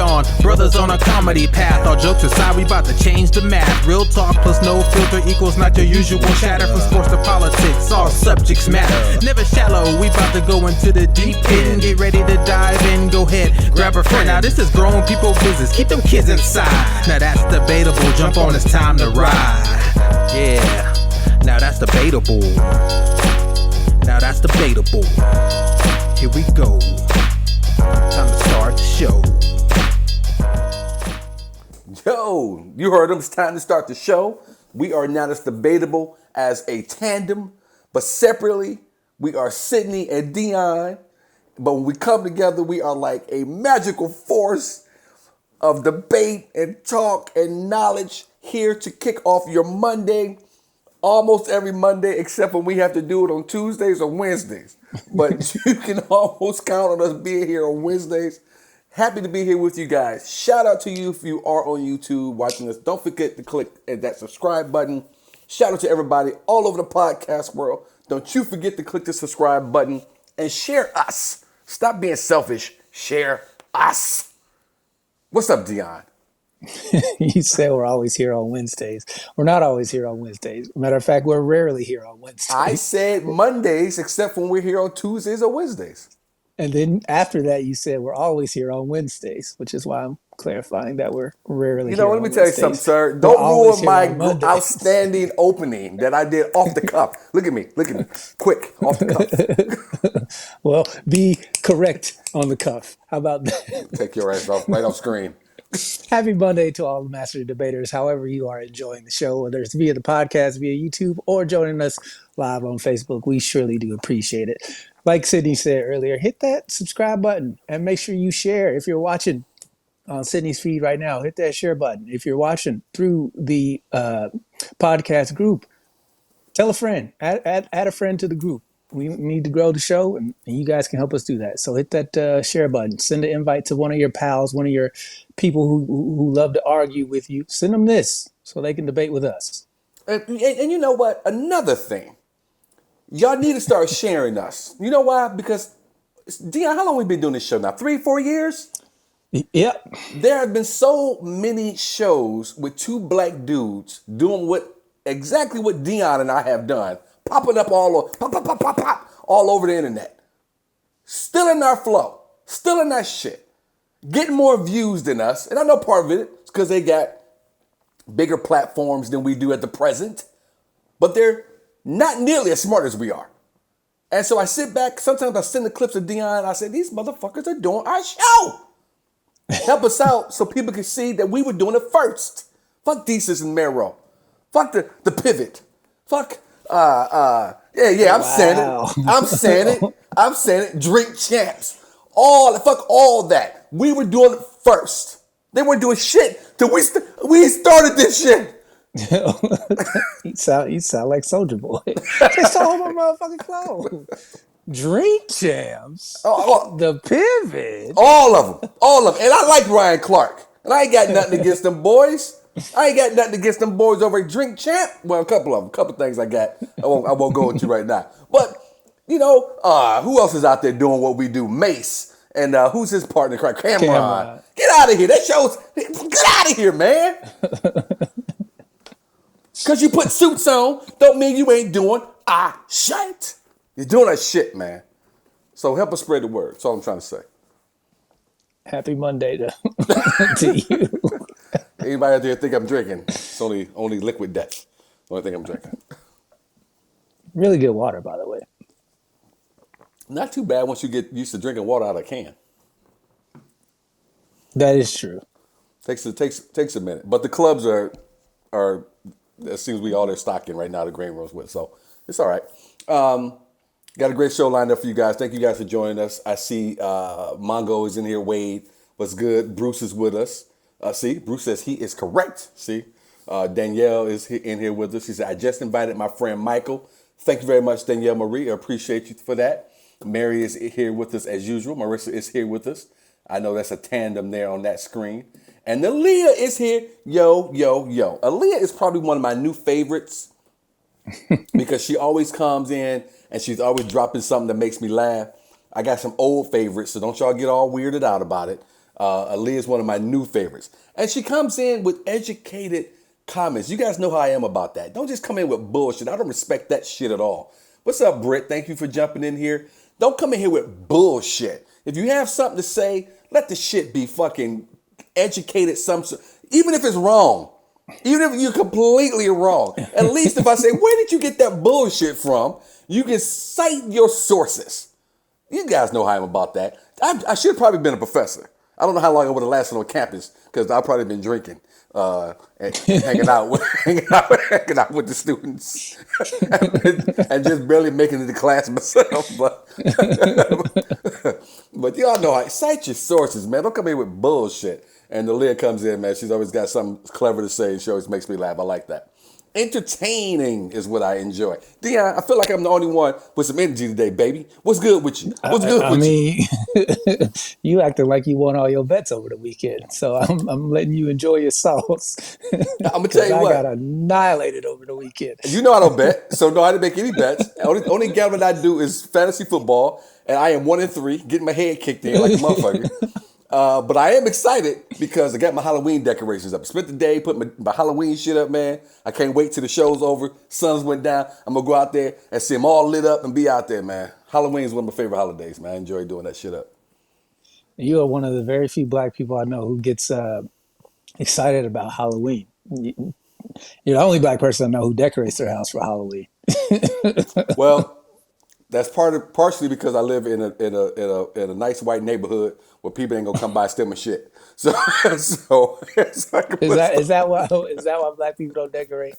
Deon, brothers on a comedy path. All jokes aside, we about to change the math. Real talk plus no filter equals not your usual chatter. From sports to politics, all subjects matter. Never shallow, we about to go into the deep end. Get ready to dive in, go ahead, grab a friend. Now this is grown people business, keep them kids inside. Now that's debatable, jump on, it's time to ride. Yeah, now that's debatable. Now that's debatable. Here we go. Time to start the show. Yo, you heard him. It's time to start the show. We are not as debatable as a tandem, but separately, we are Sidney and Deon. But when we come together, we are like a magical force of debate and talk and knowledge here to kick off your Monday. Almost every Monday, except when we have to do it on Tuesdays or Wednesdays. But you can almost count on us being here on Wednesdays. Happy to be here with you guys. Shout out to you if you are on YouTube watching us. Don't forget to click that subscribe button. Shout out to everybody all over the podcast world. Don't you forget to click the subscribe button and share us. Stop being selfish. Share us. What's up, Deon? You say we're always here on Wednesdays. We're not always here on Wednesdays. Matter of fact, we're rarely here on Wednesdays. I said Mondays, except when we're here on Tuesdays or Wednesdays. And then after that, you said we're always here on Wednesdays, which is why I'm clarifying that we're rarely here on Wednesdays. Let me tell you something, sir. Don't ruin my outstanding opening that I did off the cuff. Look at me. Quick, off the cuff. Well, be correct on the cuff. How about that? Take your ass off, right off screen. Happy Monday to all the Master Debaters, however you are enjoying the show, whether it's via the podcast, via YouTube, or joining us live on Facebook. We surely do appreciate it. Like Sidney said earlier, hit that subscribe button and make sure you share. If you're watching on Sidney's feed right now, hit that share button. If you're watching through the podcast group, tell a friend, add a friend to the group. We need to grow the show, and you guys can help us do that. So hit that share button. Send an invite to one of your pals, one of your people who love to argue with you. Send them this so they can debate with us. And you know what? Another thing. Y'all need to start sharing us. You know why? Because, Deon, how long we been doing this show now? 3-4 years? Yep. There have been so many shows with two black dudes doing exactly what Deon and I have done. Popping up all over the internet. Still in our flow. Still in that shit. Getting more views than us. And I know part of it is because they got bigger platforms than we do at the present. But they're not nearly as smart as we are. And so I sit back. Sometimes I send the clips of Deon. And I say, these motherfuckers are doing our show. Help us out so people can see that we were doing it first. Fuck Desus and Mero. Fuck the pivot. Fuck... I'm saying it. Drink champs. Fuck all that. We were doing it first. They weren't doing shit till we started this shit. You sound like Soulja Boy. Just hold my motherfucking flow. Drink champs. The pivot. All of them. And I like Ryan Clark. And I ain't got nothing against them boys. Over at Drink Champ. Well, a couple things I got. I won't go into right now. But, who else is out there doing what we do? Mace. And who's his partner? Cameron. Get out of here. Get out of here, man. Because you put suits on don't mean you ain't doing shit. You're doing that shit, man. So help us spread the word. That's all I'm trying to say. Happy Monday to you. Anybody out there think I'm drinking? It's only liquid death. The only thing I'm drinking. Really good water, by the way. Not too bad once you get used to drinking water out of a can. That is true. Takes a minute. But the clubs are it seems we all are stocking right now, the Green Rose with. So it's all right. Got a great show lined up for you guys. Thank you guys for joining us. I see Mongo is in here. Wade, what's good? Bruce is with us. See, Bruce says he is correct. See, Danielle is in here with us. She said, I just invited my friend Michael. Thank you very much, Danielle Marie. I appreciate you for that. Mary is here with us as usual. Marissa is here with us. I know that's a tandem there on that screen. And Aaliyah is here. Yo. Aaliyah is probably one of my new favorites because she always comes in and she's always dropping something that makes me laugh. I got some old favorites, so don't y'all get all weirded out about it. Aaliyah is one of my new favorites. And she comes in with educated comments. You guys know how I am about that. Don't just come in with bullshit. I don't respect that shit at all. What's up, Britt? Thank you for jumping in here. Don't come in here with bullshit. If you have something to say, let the shit be fucking educated. Even if it's wrong. Even if you're completely wrong. At least if I say, where did you get that bullshit from? You can cite your sources. You guys know how I'm about that. I should have probably been a professor. I don't know how long I would have lasted on campus because I've probably been drinking and hanging out with the students and just barely making it to class myself. But y'all know how. Cite your sources, man. Don't come in with bullshit. And the lid comes in, man. She's always got something clever to say. She always makes me laugh. I like that. Entertaining is what I enjoy. Deon, I feel like I'm the only one with some energy today, baby. What's good with you? What's good with you? I mean, you acting like you won all your bets over the weekend, so I'm letting you enjoy your sauce. I'm gonna tell you what. I got annihilated over the weekend. You know I don't bet, so no, I didn't make any bets. Only gambling I do is fantasy football, and I am 1-3, getting my head kicked in like a motherfucker. But I am excited because I got my Halloween decorations up. Spent the day putting my Halloween shit up, man. I can't wait till the show's over. Suns went down. I'm going to go out there and see them all lit up and be out there, man. Halloween is one of my favorite holidays, man. I enjoy doing that shit up. You are one of the very few black people I know who gets excited about Halloween. You're the only black person I know who decorates their house for Halloween. Well, that's partially because I live in a nice white neighborhood where people ain't gonna come by and steal my shit. So is that why black people don't decorate?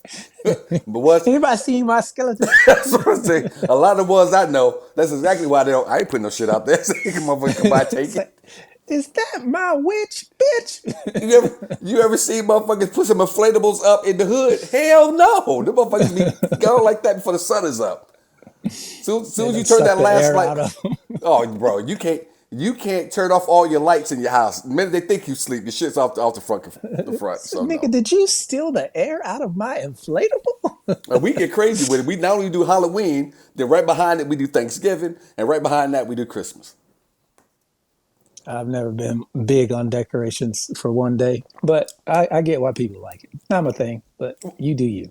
But what? Anybody seen my skeleton? That's what I'm saying. A lot of the ones I know, that's exactly why they don't. I ain't putting no shit out there. So you can motherfucker come by and take it. Is that my witch, bitch? You ever see motherfuckers put some inflatables up in the hood? Hell no. The motherfuckers be going like that before the sun is up. Soon as you turn that last light, oh, bro, you can't turn off all your lights in your house. The minute they think you sleep, your shit's off the front. So nigga, did you steal the air out of my inflatable? We get crazy with it. We not only do Halloween, then right behind it we do Thanksgiving, and right behind that we do Christmas. I've never been big on decorations for one day, but I get why people like it. Not my thing, but you do you.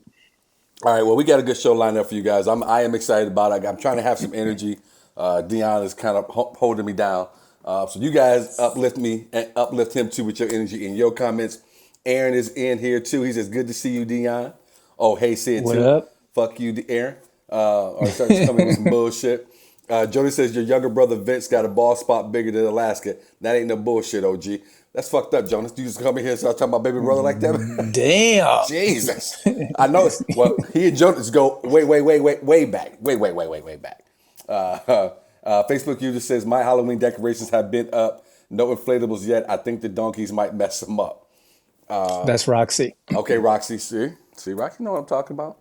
All right, well, we got a good show lined up for you guys. I am excited about it. I'm trying to have some energy. Deon is kind of holding me down. So you guys uplift me and uplift him too with your energy and your comments. Aaron is in here too. He says, good to see you, Deon. Oh, hey, Sid what too. Up? Fuck you, Aaron. Or starts coming with some bullshit. Jody says, your younger brother Vince got a ball spot bigger than Alaska. That ain't no bullshit, OG. That's fucked up, Jonas. You just come in here and start talking about baby brother like that? Damn. Jesus. I know. Well, he and Jonas go way back. Way back. Facebook user says, my Halloween decorations have been up. No inflatables yet. I think the donkeys might mess them up. That's Roxy. Okay, Roxy. See, Roxy know what I'm talking about.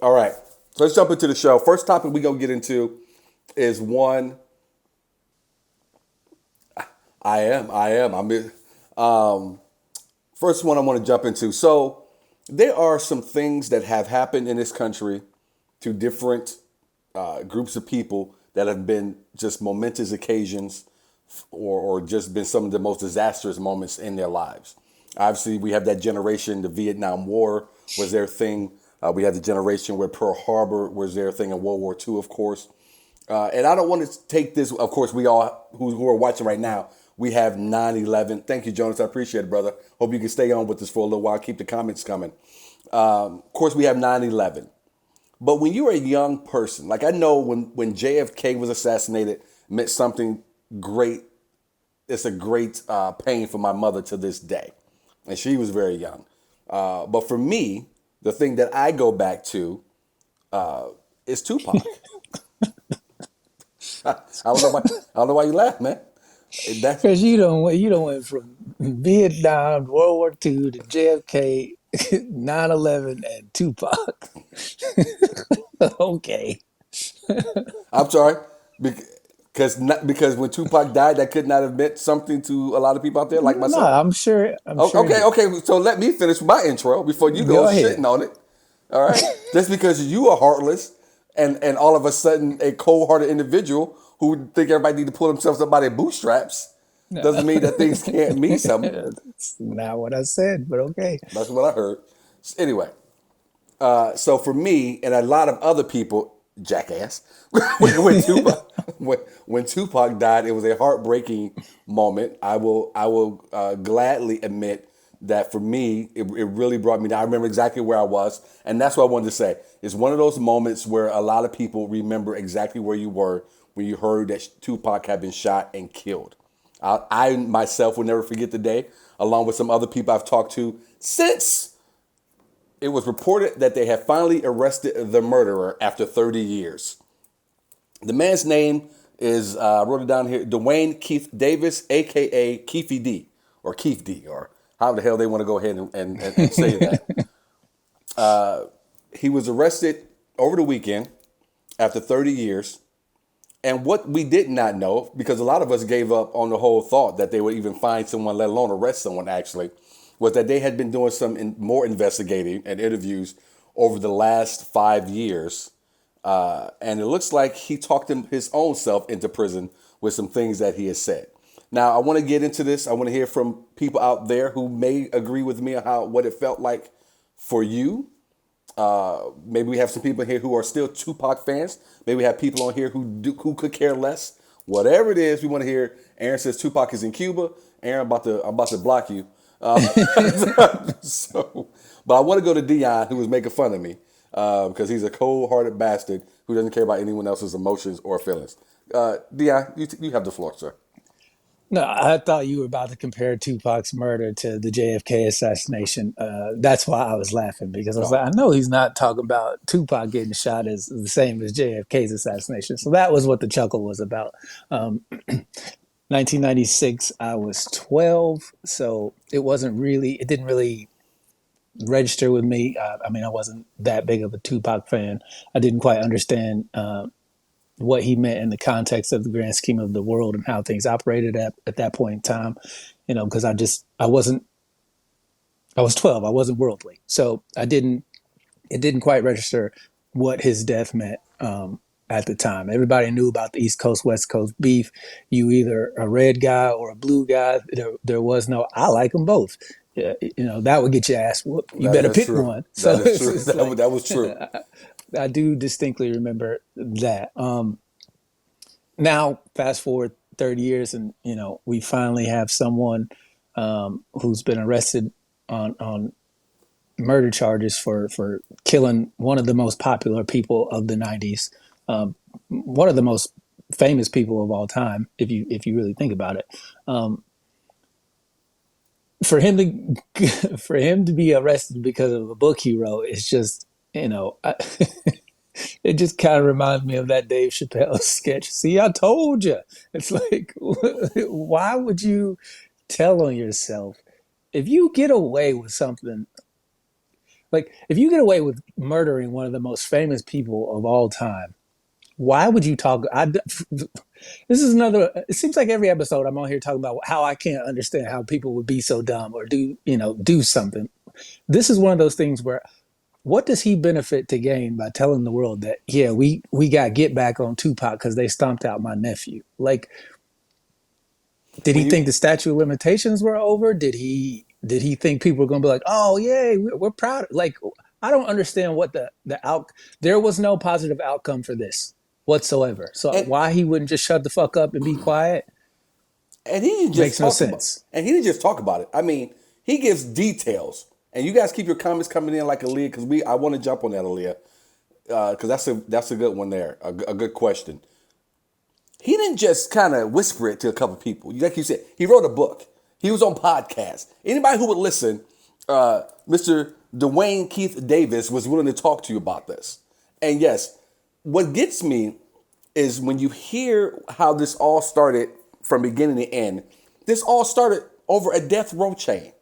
All right. So let's jump into the show. First topic we're going to get into is one. I am. First one I want to jump into. So there are some things that have happened in this country to different groups of people that have been just momentous occasions or just been some of the most disastrous moments in their lives. Obviously, we have that generation, the Vietnam War was their thing. We had the generation where Pearl Harbor was their thing in World War II, of course. And I don't want to take this, of course, we all who are watching right now, we have 9/11. Thank you, Jonas. I appreciate it, brother. Hope you can stay on with us for a little while. Keep the comments coming. Of course, we have 9/11. But when you're a young person, like I know when JFK was assassinated, meant something great. It's a great pain for my mother to this day. And she was very young. But for me, the thing that I go back to is Tupac. I don't know why you laugh, man. Because you don't went from Vietnam, World War II to JFK, 9/11, and Tupac. Okay. I'm sorry, because when Tupac died, that could not have meant something to a lot of people out there like myself. No, I'm sure. Okay. So let me finish my intro before you go shitting on it. All right. Just because you are heartless and all of a sudden a cold-hearted individual who would think everybody need to pull themselves up by their bootstraps doesn't mean that things can't mean something. That's not what I said, but okay. That's what I heard. Anyway, so for me and a lot of other people, jackass, when when Tupac died, it was a heartbreaking moment. I will gladly admit that for me, it really brought me down. I remember exactly where I was, and that's what I wanted to say. It's one of those moments where a lot of people remember exactly where you were when you heard that Tupac had been shot and killed. I myself will never forget the day, along with some other people I've talked to since it was reported that they had finally arrested the murderer after 30 years. The man's name is, I wrote it down here, Dwayne Keith Davis, a.k.a. Keefy D, or Keith D, or how the hell they want to go ahead and say that. He was arrested over the weekend after 30 years. And what we did not know, because a lot of us gave up on the whole thought that they would even find someone, let alone arrest someone actually, was that they had been doing some more investigating and interviews over the last 5 years. And it looks like he talked his own self into prison with some things that he has said. Now, I want to get into this. I want to hear from people out there who may agree with me on what it felt like for you. Maybe we have some people here who are still Tupac fans. Maybe we have people on here who could care less. Whatever it is, we want to hear. Aaron says Tupac is in Cuba. Aaron, I'm about to block you. But I want to go to Deon, who was making fun of me because he's a cold-hearted bastard who doesn't care about anyone else's emotions or feelings. Deon, you have the floor, sir. No, I thought you were about to compare Tupac's murder to the JFK assassination. That's why I was laughing, because I was like, I know he's not talking about Tupac getting shot as the same as JFK's assassination. So that was what the chuckle was about. 1996, I was 12, so it didn't really register with me. I mean, I wasn't that big of a Tupac fan. I didn't quite understand what he meant in the context of the grand scheme of the world and how things operated at that point in time, because I was 12, I wasn't worldly. So it didn't quite register what his death meant at the time. Everybody knew about the East Coast, West Coast beef. You either a red guy or a blue guy. There was no, I like them both. That would get your ass whooped. You better pick true. one. That is true. That was true. I do distinctly remember that. Now, fast forward 30 years, and we finally have someone who's been arrested on murder charges for killing one of the most popular people of the 90s, one of the most famous people of all time, if you really think about it. For him to be arrested because of a book he wrote is just, it just kind of reminds me of that Dave Chappelle sketch. See, I told you. It's like, why would you tell on yourself? If you get away with something, like if you get away with murdering one of the most famous people of all time, why would you talk? This is another, it seems like every episode I'm on here talking about how I can't understand how people would be so dumb or do something. This is one of those things where, what does he benefit to gain by telling the world that, yeah, we got get back on Tupac because they stomped out my nephew? Like, did he think the statute of limitations were over? Did he think people were going to be like, oh, yay, we're proud? Like, I don't understand what there was no positive outcome for this whatsoever. So why he wouldn't just shut the fuck up and be quiet? And he didn't just makes no sense. And he didn't just talk about it. I mean, he gives details. And you guys keep your comments coming in like Aaliyah, because I want to jump on that, Aaliyah, because that's a good one there, a good question. He didn't just kind of whisper it to a couple people. Like you said, he wrote a book. He was on podcasts. Anybody who would listen, Mr. Dwayne Keith Davis was willing to talk to you about this. And yes, what gets me is when you hear how this all started from beginning to end, this all started over a death row chain.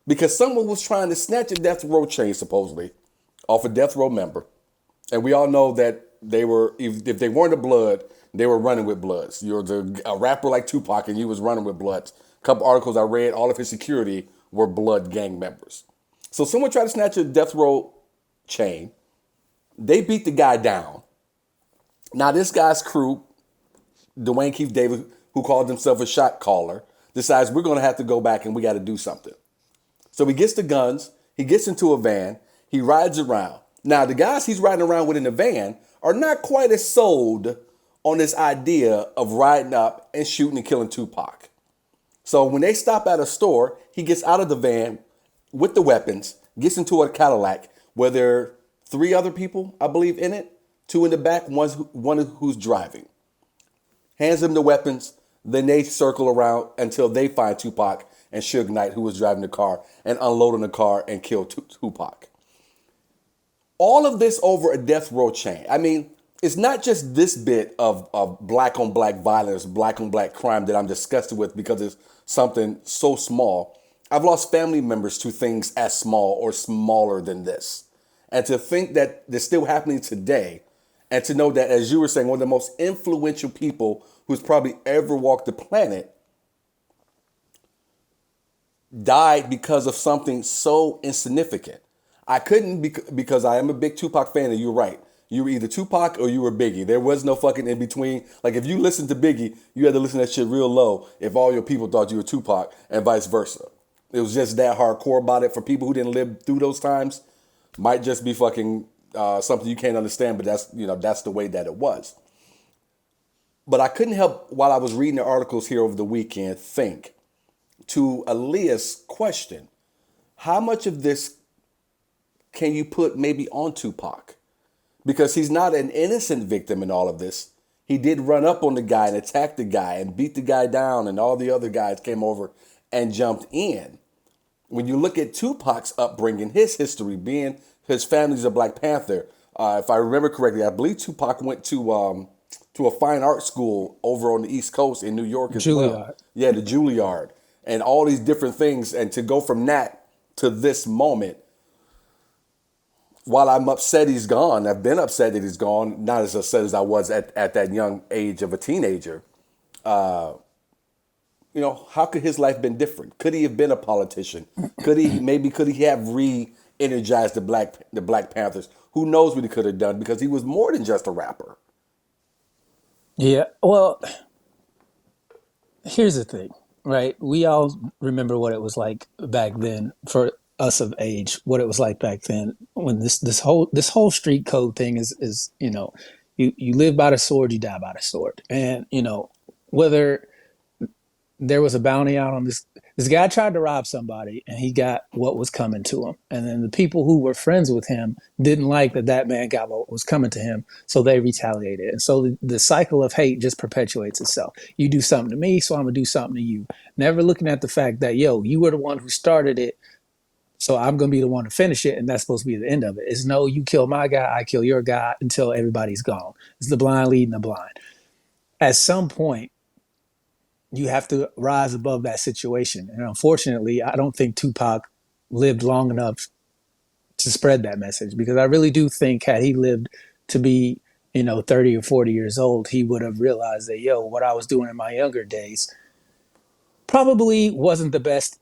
Because someone was trying to snatch a death row chain, supposedly, off a death row member. And we all know that they were, if they weren't a blood, they were running with bloods. You're a rapper like Tupac and you was running with bloods. A couple articles I read, all of his security were blood gang members. So someone tried to snatch a death row chain. They beat the guy down. Now this guy's crew, Dwayne Keith Davis, who called himself a shot caller, decides we're going to have to go back and we got to do something. So he gets the guns, he gets into a van, he rides around. Now, the guys he's riding around with in the van are not quite as sold on this idea of riding up and shooting and killing Tupac. So when they stop at a store, he gets out of the van with the weapons, gets into a Cadillac where there are 3 other people, I believe, in it, 2 in the back, one who's driving. Hands them the weapons, then they circle around until they find Tupac and Suge Knight, who was driving the car, and unloading the car and kill Tupac. All of this over a death row chain. I mean, it's not just this bit of black on black violence, black on black crime that I'm disgusted with because it's something so small. I've lost family members to things as small or smaller than this. And to think that they're still happening today, and to know that, as you were saying, one of the most influential people who's probably ever walked the planet died because of something so insignificant. I couldn't, because I am a big Tupac fan, and you're right. You were either Tupac or you were Biggie. There was no fucking in between. Like, if you listened to Biggie, you had to listen to that shit real low if all your people thought you were Tupac, and vice versa. It was just that hardcore about it. For people who didn't live through those times, might just be fucking something you can't understand, but that's the way that it was. But I couldn't help, while I was reading the articles here over the weekend, think to Aaliyah's question, how much of this can you put maybe on Tupac? Because he's not an innocent victim in all of this. He did run up on the guy and attack the guy and beat the guy down, and all the other guys came over and jumped in. When you look at Tupac's upbringing, his history, being his family's a Black Panther, if I remember correctly, I believe Tupac went to a fine art school over on the East Coast in New York as well. Yeah, the Juilliard, and all these different things. And to go from that to this moment, while I'm upset he's gone, I've been upset that he's gone, not as upset as I was at that young age of a teenager. How could his life been different? Could he have been a politician? Could he have re-energized the Black Panthers? Who knows what he could have done, because he was more than just a rapper. Yeah, well, here's the thing, right? We all remember what it was like back then, for us of age, what it was like back then when this whole street code thing is you live by the sword, you die by the sword. And whether there was a bounty out on this guy tried to rob somebody and he got what was coming to him. And then the people who were friends with him didn't like that man got what was coming to him. So they retaliated. And so the cycle of hate just perpetuates itself. You do something to me, so I'm going to do something to you. Never looking at the fact that, you were the one who started it, so I'm going to be the one to finish it. And that's supposed to be the end of it. It's no, you kill my guy, I kill your guy until everybody's gone. It's the blind leading the blind. At some point, you have to rise above that situation. And unfortunately, I don't think Tupac lived long enough to spread that message, because I really do think had he lived to be, 30 or 40 years old, he would have realized that, what I was doing in my younger days probably wasn't the best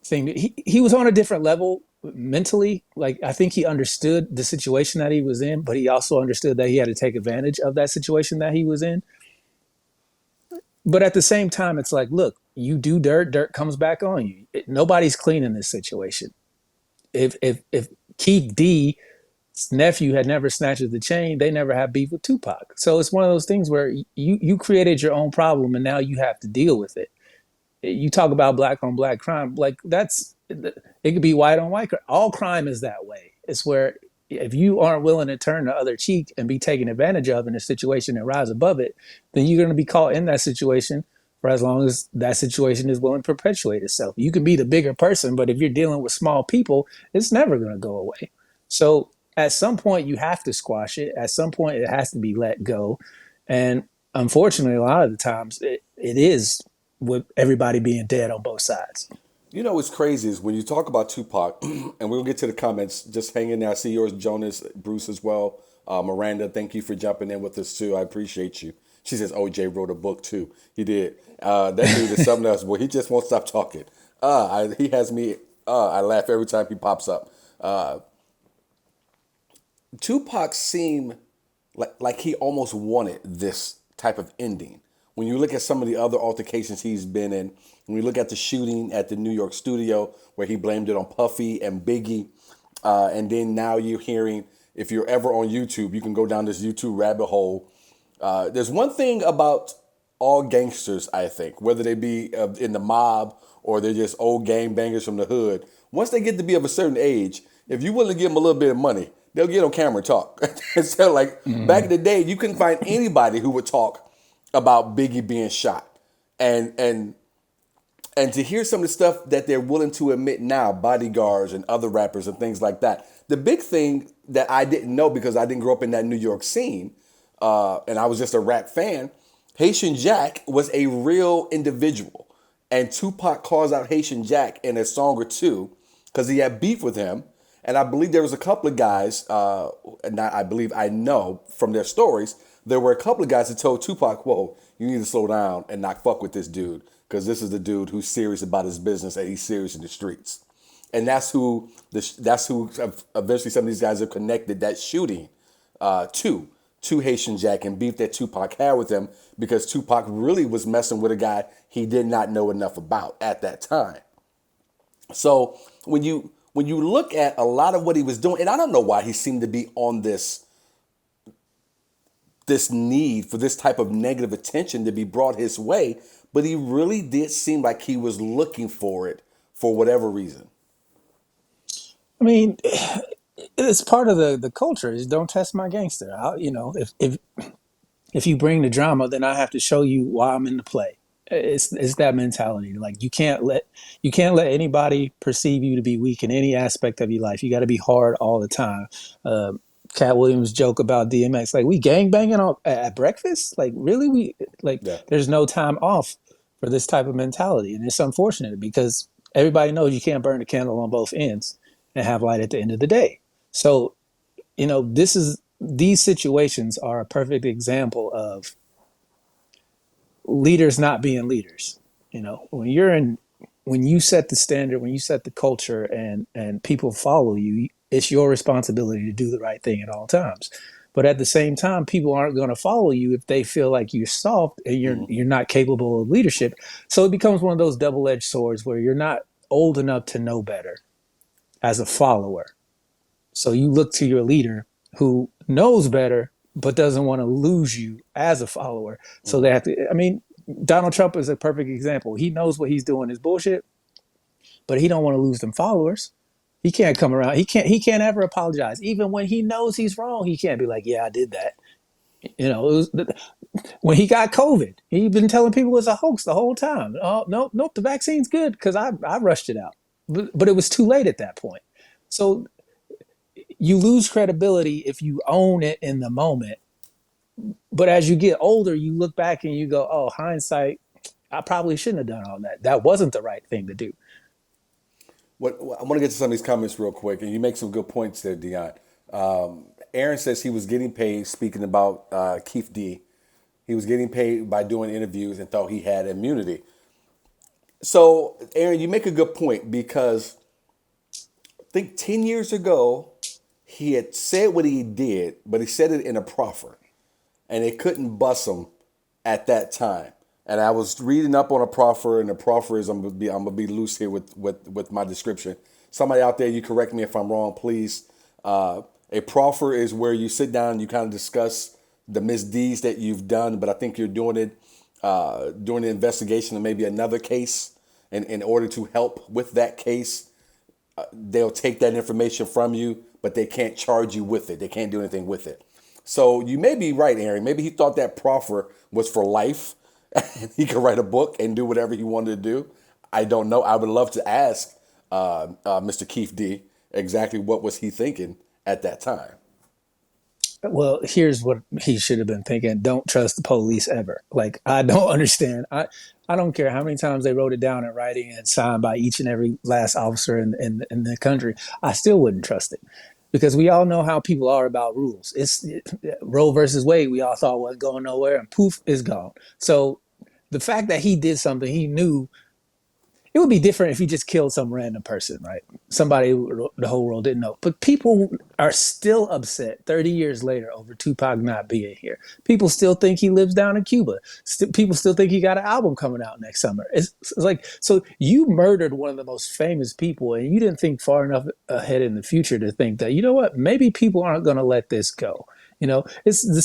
thing. He was on a different level mentally. Like, I think he understood the situation that he was in, but he also understood that he had to take advantage of that situation that he was in. But at the same time, it's like, look, you do dirt comes back on you. Nobody's clean in this situation. If Keith D's nephew had never snatched the chain, they never had beef with Tupac. So it's one of those things where you created your own problem and now you have to deal with it. You talk about black on black crime, like it could be white on white crime. All crime is that way. It's where if you aren't willing to turn the other cheek and be taken advantage of in a situation and rise above it, then you're going to be caught in that situation for as long as that situation is willing to perpetuate itself. You can be the bigger person, but if you're dealing with small people, it's never going to go away. So at some point you have to squash it. At some point it has to be let go. And unfortunately, a lot of the times it is with everybody being dead on both sides. What's crazy is when you talk about Tupac, and we'll get to the comments, just hang in there. I see yours, Jonas, Bruce as well. Miranda, thank you for jumping in with us too. I appreciate you. She says OJ wrote a book too. He did. That dude is something else. Well, he just won't stop talking. He has me, I laugh every time he pops up. Tupac seemed like he almost wanted this type of ending, when you look at some of the other altercations he's been in, when you look at the shooting at the New York studio where he blamed it on Puffy and Biggie, and then now you're hearing, if you're ever on YouTube, you can go down this YouTube rabbit hole. There's one thing about all gangsters, I think, whether they be in the mob or they're just old gang bangers from the hood. Once they get to be of a certain age, if you willing to give them a little bit of money, they'll get on camera and talk. So like back in the day, you couldn't find anybody who would talk about Biggie being shot. And to hear some of the stuff that they're willing to admit now, bodyguards and other rappers and things like that. The big thing that I didn't know because I didn't grow up in that New York scene, and I was just a rap fan, Haitian Jack was a real individual. And Tupac calls out Haitian Jack in a song or two because he had beef with him. And I believe there was a couple of guys, and I believe I know from their stories, there were a couple of guys that told Tupac, whoa, you need to slow down and not fuck with this dude because this is the dude who's serious about his business and he's serious in the streets. And that's who eventually some of these guys have connected that shooting to Haitian Jack and beef that Tupac had with him because Tupac really was messing with a guy he did not know enough about at that time. So when you look at a lot of what he was doing, and I don't know why he seemed to be on this need for this type of negative attention to be brought his way, but he really did seem like he was looking for it for whatever reason. I mean, it's part of the culture. Is don't test my gangster. If you bring the drama, then I have to show you why I'm in the play. It's that mentality. Like you can't let anybody perceive you to be weak in any aspect of your life. You got to be hard all the time. Cat Williams joke about DMX, like we gang banging at breakfast. Like really, Yeah. there's no time off for this type of mentality, and it's unfortunate because everybody knows you can't burn the candle on both ends and have light at the end of the day. So, these situations are a perfect example of leaders not being leaders. When you set the standard, when you set the culture and people follow you, it's your responsibility to do the right thing at all times. But at the same time, people aren't going to follow you if they feel like you're soft and you're not capable of leadership. So it becomes one of those double-edged swords where you're not old enough to know better as a follower. So you look to your leader who knows better, but doesn't want to lose you as a follower. So they have to, I mean, Donald Trump is a perfect example. He knows what he's doing is bullshit, but he don't want to lose them followers. He can't come around. He can't ever apologize. Even when he knows he's wrong, he can't be like, yeah, I did that. When he got COVID, he'd been telling people it was a hoax the whole time. Oh, nope, the vaccine's good because I rushed it out. But it was too late at that point. So you lose credibility if you own it in the moment. But as you get older, you look back and you go, oh, hindsight, I probably shouldn't have done all that. That wasn't the right thing to do. I want to get to some of these comments real quick, and you make some good points there, Deon. Aaron says he was getting paid, speaking about Keith D. He was getting paid by doing interviews and thought he had immunity. So, Aaron, you make a good point because I think 10 years ago, he had said what he did, but he said it in a proffer, and they couldn't bust him at that time. And I was reading up on a proffer, and the proffer is I'm gonna be loose here with my description. Somebody out there, you correct me if I'm wrong, please. A proffer is where you sit down, you kind of discuss the misdeeds that you've done, but I think you're doing it during the investigation of maybe another case, and in order to help with that case, they'll take that information from you, but they can't charge you with it. They can't do anything with it. So you may be right, Aaron. Maybe he thought that proffer was for life. He could write a book and do whatever he wanted to do. I don't know. I would love to ask Mr. Keith D exactly what was he thinking at that time. Well, here's what he should have been thinking. Don't trust the police ever. Like, I don't understand. I don't care how many times they wrote it down in writing and signed by each and every last officer in the country. I still wouldn't trust it because we all know how people are about rules. Roe versus Wade, we all thought wasn't going nowhere, and poof, is gone. So the fact that he did something he knew, it would be different if he just killed some random person, right? Somebody the whole world didn't know. But people are still upset 30 years later over Tupac not being here. People still think he lives down in Cuba. People still think he got an album coming out next summer. It's like, so you murdered one of the most famous people, and you didn't think far enough ahead in the future to think that, you know what, maybe people aren't going to let this go. It's the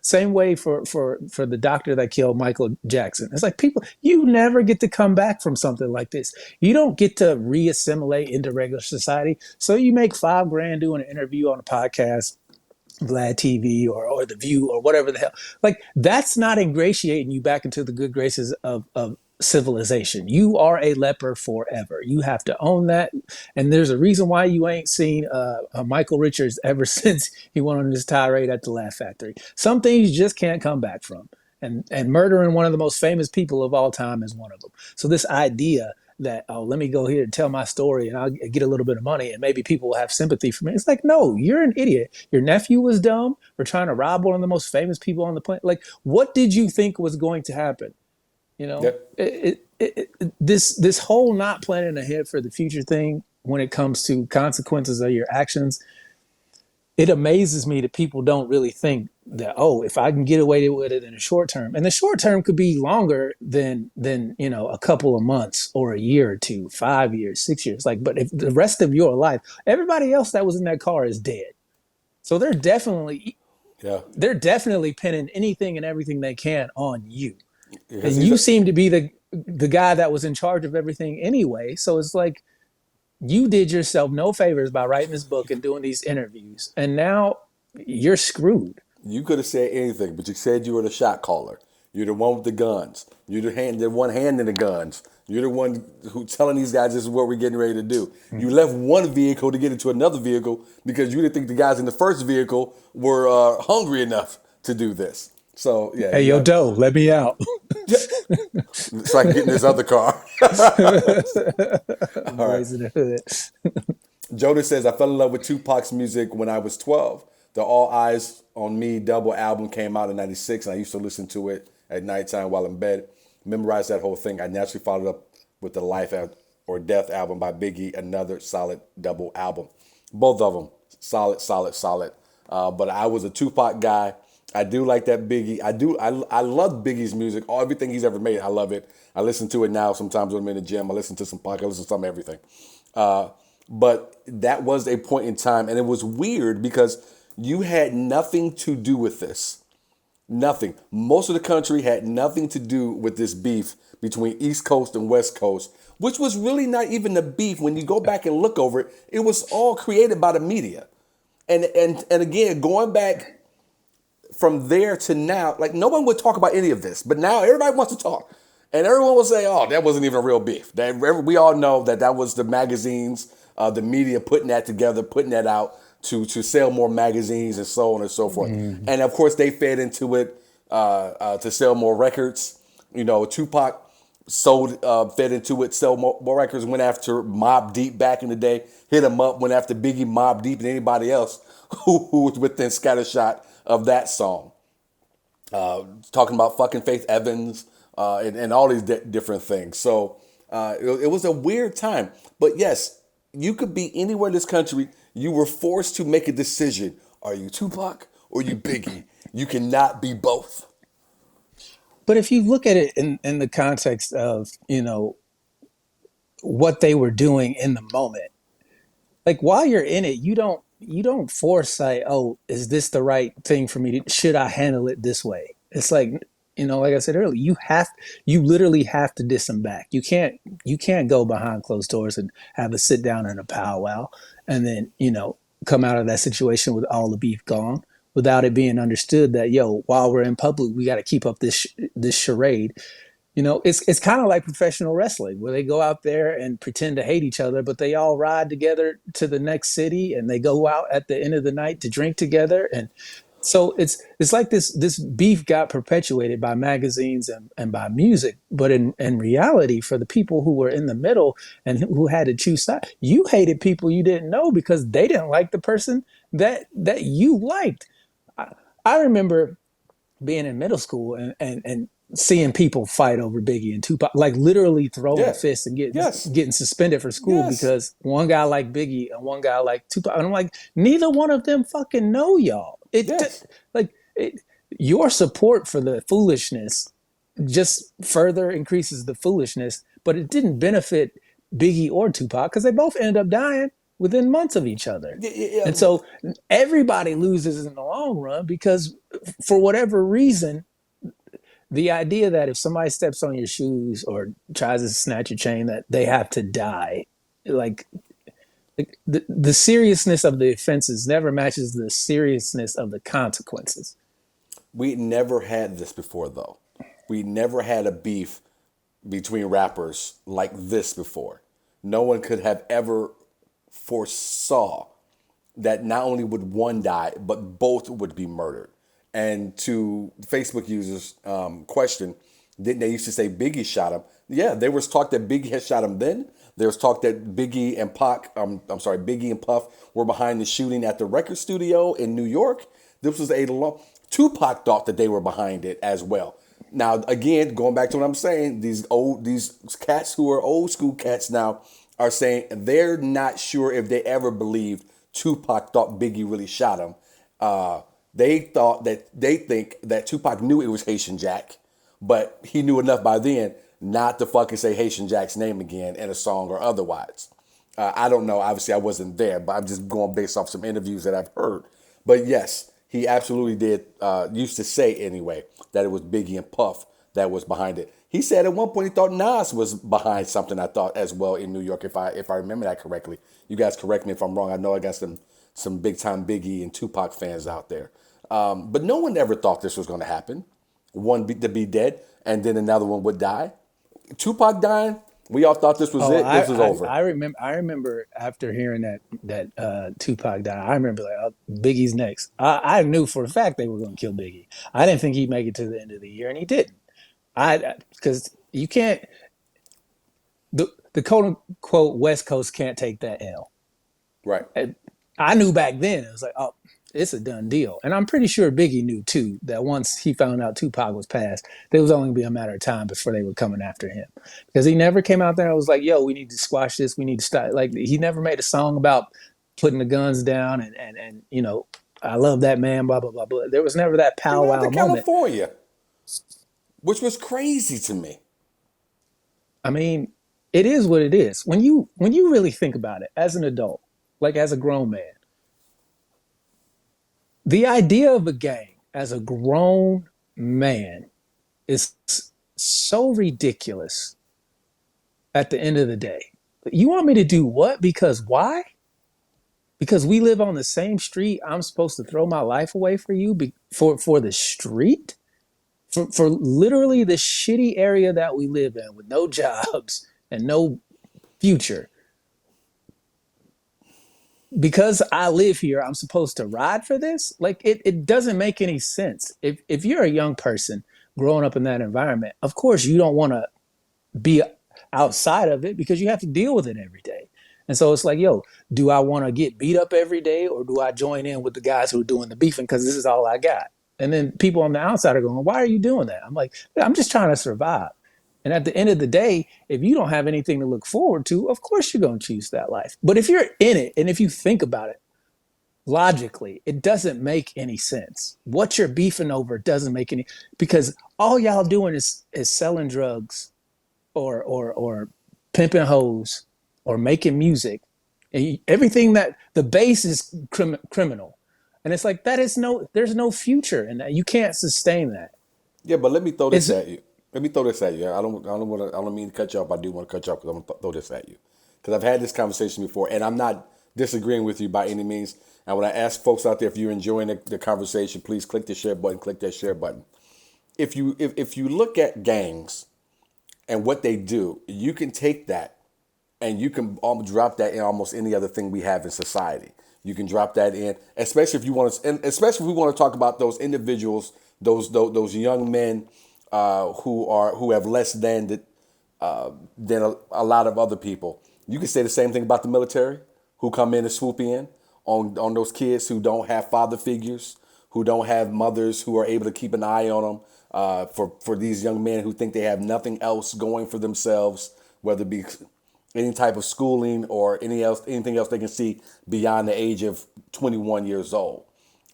same way for the doctor that killed Michael Jackson. It's like, people, you never get to come back from something like this. You don't get to reassimilate into regular society. So you make $5,000 doing an interview on a podcast, Vlad TV or The View or whatever the hell. Like, that's not ingratiating you back into the good graces of civilization. You are a leper forever. You have to own that. And there's a reason why you ain't seen Michael Richards ever since he went on his tirade at the Laugh Factory. Some things you just can't come back from. And murdering one of the most famous people of all time is one of them. So this idea that, oh, let me go here and tell my story and I'll get a little bit of money and maybe people will have sympathy for me. It's like, no, you're an idiot. Your nephew was dumb for trying to rob one of the most famous people on the planet. Like, what did you think was going to happen? Yep. This whole not planning ahead for the future thing when it comes to consequences of your actions, it amazes me that people don't really think that, oh, if I can get away with it in the short term, and the short term could be longer than a couple of months or a year or two, 5 years, 6 years. Like, but if the rest of your life, everybody else that was in that car is dead. So they're definitely pinning anything and everything they can on you. And you seem to be the guy that was in charge of everything anyway. So it's like, you did yourself no favors by writing this book and doing these interviews. And now you're screwed. You could have said anything, but you said you were the shot caller. You're the one with the guns. You're the one handing the guns. You're the one who telling these guys this is what we're getting ready to do. Mm-hmm. You left one vehicle to get into another vehicle because you didn't think the guys in the first vehicle were hungry enough to do this. So, yeah. Hey, yo, Doe, let me out. So I can get in this other car. All right. Jonas says, I fell in love with Tupac's music when I was 12. The All Eyes on Me double album came out in 96, and I used to listen to it at nighttime while in bed. Memorized that whole thing. I naturally followed up with the Life or Death album by Biggie, another solid double album. Both of them, solid. But I was a Tupac guy. I do like that Biggie. I love Biggie's music. Everything he's ever made, I love it. I listen to it now sometimes when I'm in the gym. I listen to some podcasts, I listen to some everything. But that was a point in time, and it was weird because you had nothing to do with this. Nothing. Most of the country had nothing to do with this beef between East Coast and West Coast, which was really not even the beef. When you go back and look over it, it was all created by the media. And again, going back from there to now, like, no one would talk about any of this, but now everybody wants to talk. And everyone will say, oh, that wasn't even a real beef. We all know that was the magazines, the media putting that together, putting that out to sell more magazines and so on and so forth. Mm-hmm. And of course, they fed into it to sell more records. Tupac fed into it, sell more records, went after Mobb Deep back in the day, hit him up, went after Biggie, Mobb Deep, and anybody else who was within scattershot of that song. Talking about fucking Faith Evans and all these different things. So it was a weird time. But yes, you could be anywhere in this country. You were forced to make a decision. Are you Tupac or you Biggie? You cannot be both. But if you look at it in the context of, what they were doing in the moment, like, while you're in it, you don't foresight, oh, is this the right thing for me? Should I handle it this way? It's like, like I said earlier, you literally have to diss them back. You can't go behind closed doors and have a sit down and a powwow and then, come out of that situation with all the beef gone without it being understood that, while we're in public, we got to keep up this charade. It's kind of like professional wrestling where they go out there and pretend to hate each other, but they all ride together to the next city and they go out at the end of the night to drink together. And so it's like this beef got perpetuated by magazines and by music. But in reality, for the people who were in the middle and who had to choose sides, you hated people you didn't know because they didn't like the person that you liked. I remember being in middle school and seeing people fight over Biggie and Tupac, like literally throwing Yeah. fists and Yes. getting suspended for school Yes. because one guy liked Biggie and one guy liked Tupac. And I'm like, neither one of them fucking know y'all. Yes. Like it, your support for the foolishness just further increases the foolishness, but it didn't benefit Biggie or Tupac because they both ended up dying within months of each other. Yeah. And so everybody loses in the long run because for whatever reason, the idea that if somebody steps on your shoes or tries to snatch your chain, that they have to die, like the seriousness of the offenses never matches the seriousness of the consequences. We never had this before, though. We never had a beef between rappers like this before. No one could have ever foresaw that not only would one die, but both would be murdered. And to Facebook users' question, didn't they used to say Biggie shot him? Yeah, there was talk that Biggie had shot him then. There was talk that Biggie and Biggie and Puff were behind the shooting at the record studio in New York. This was a long. Tupac thought that they were behind it as well. Now, again, going back to what I'm saying, these cats who are old school cats now are saying they're not sure if they ever believed Tupac thought Biggie really shot him. They think that Tupac knew it was Haitian Jack, but he knew enough by then not to fucking say Haitian Jack's name again in a song or otherwise. I don't know. Obviously, I wasn't there, but I'm just going based off some interviews that I've heard. But yes, he absolutely did. Used to say anyway that it was Biggie and Puff that was behind it. He said at one point he thought Nas was behind something. I thought as well in New York, if I remember that correctly. You guys correct me if I'm wrong. I know I got some big time Biggie and Tupac fans out there. But no one ever thought this was going to happen. One to be dead, and then another one would die. Tupac dying, we all thought this was it. This was over. I remember after hearing that Tupac died. I remember like Biggie's next. I knew for a fact they were going to kill Biggie. I didn't think he'd make it to the end of the year, and he didn't. Because you can't. The quote unquote West Coast can't take that L. Right. I knew back then. It was like, oh, it's a done deal. And I'm pretty sure Biggie knew too that once he found out Tupac was passed, there was only going to be a matter of time before they were coming after him. Because he never came out there and was like, yo, we need to squash this. We need to stop. Like, he never made a song about putting the guns down and you know, I love that man, blah, blah, blah, blah. There was never that powwow moment. California, which was crazy to me. I mean, it is what it is. When you really think about it as an adult, like as a grown man, the idea of a gang as a grown man is so ridiculous at the end of the day. You want me to do what? Because why? Because we live on the same street, I'm supposed to throw my life away for you for the street? For literally the shitty area that we live in with no jobs and no future. Because I live here, I'm supposed to ride for this? Like, it doesn't make any sense. If you're a young person growing up in that environment, of course you don't want to be outside of it because you have to deal with it every day. And so it's like, yo, do I want to get beat up every day or do I join in with the guys who are doing the beefing because this is all I got? And then people on the outside are going, why are you doing that? I'm like, I'm just trying to survive. And at the end of the day, if you don't have anything to look forward to, of course you're going to choose that life. But if you're in it and if you think about it logically, it doesn't make any sense. What you're beefing over doesn't make any, because all y'all doing is selling drugs or pimping hoes or making music. And everything that the base is criminal. And it's like, there's no future in that. You can't sustain that. Yeah, but let me throw this at you. Let me throw this at you. I don't mean to cut you off. I do want to cut you off because I'm gonna throw this at you. Because I've had this conversation before, and I'm not disagreeing with you by any means. And when I ask folks out there, if you're enjoying the conversation, please click the share button. Click that share button. If you look at gangs and what they do, you can take that and you can drop that in almost any other thing we have in society. You can drop that in, especially if you want to, and especially if we want to talk about those individuals, those young men who have less than a lot of other people. You can say the same thing about the military, who come in and swoop in on those kids who don't have father figures, who don't have mothers who are able to keep an eye on them. for these young men who think they have nothing else going for themselves, whether it be any type of schooling or anything else they can see beyond the age of 21 years old,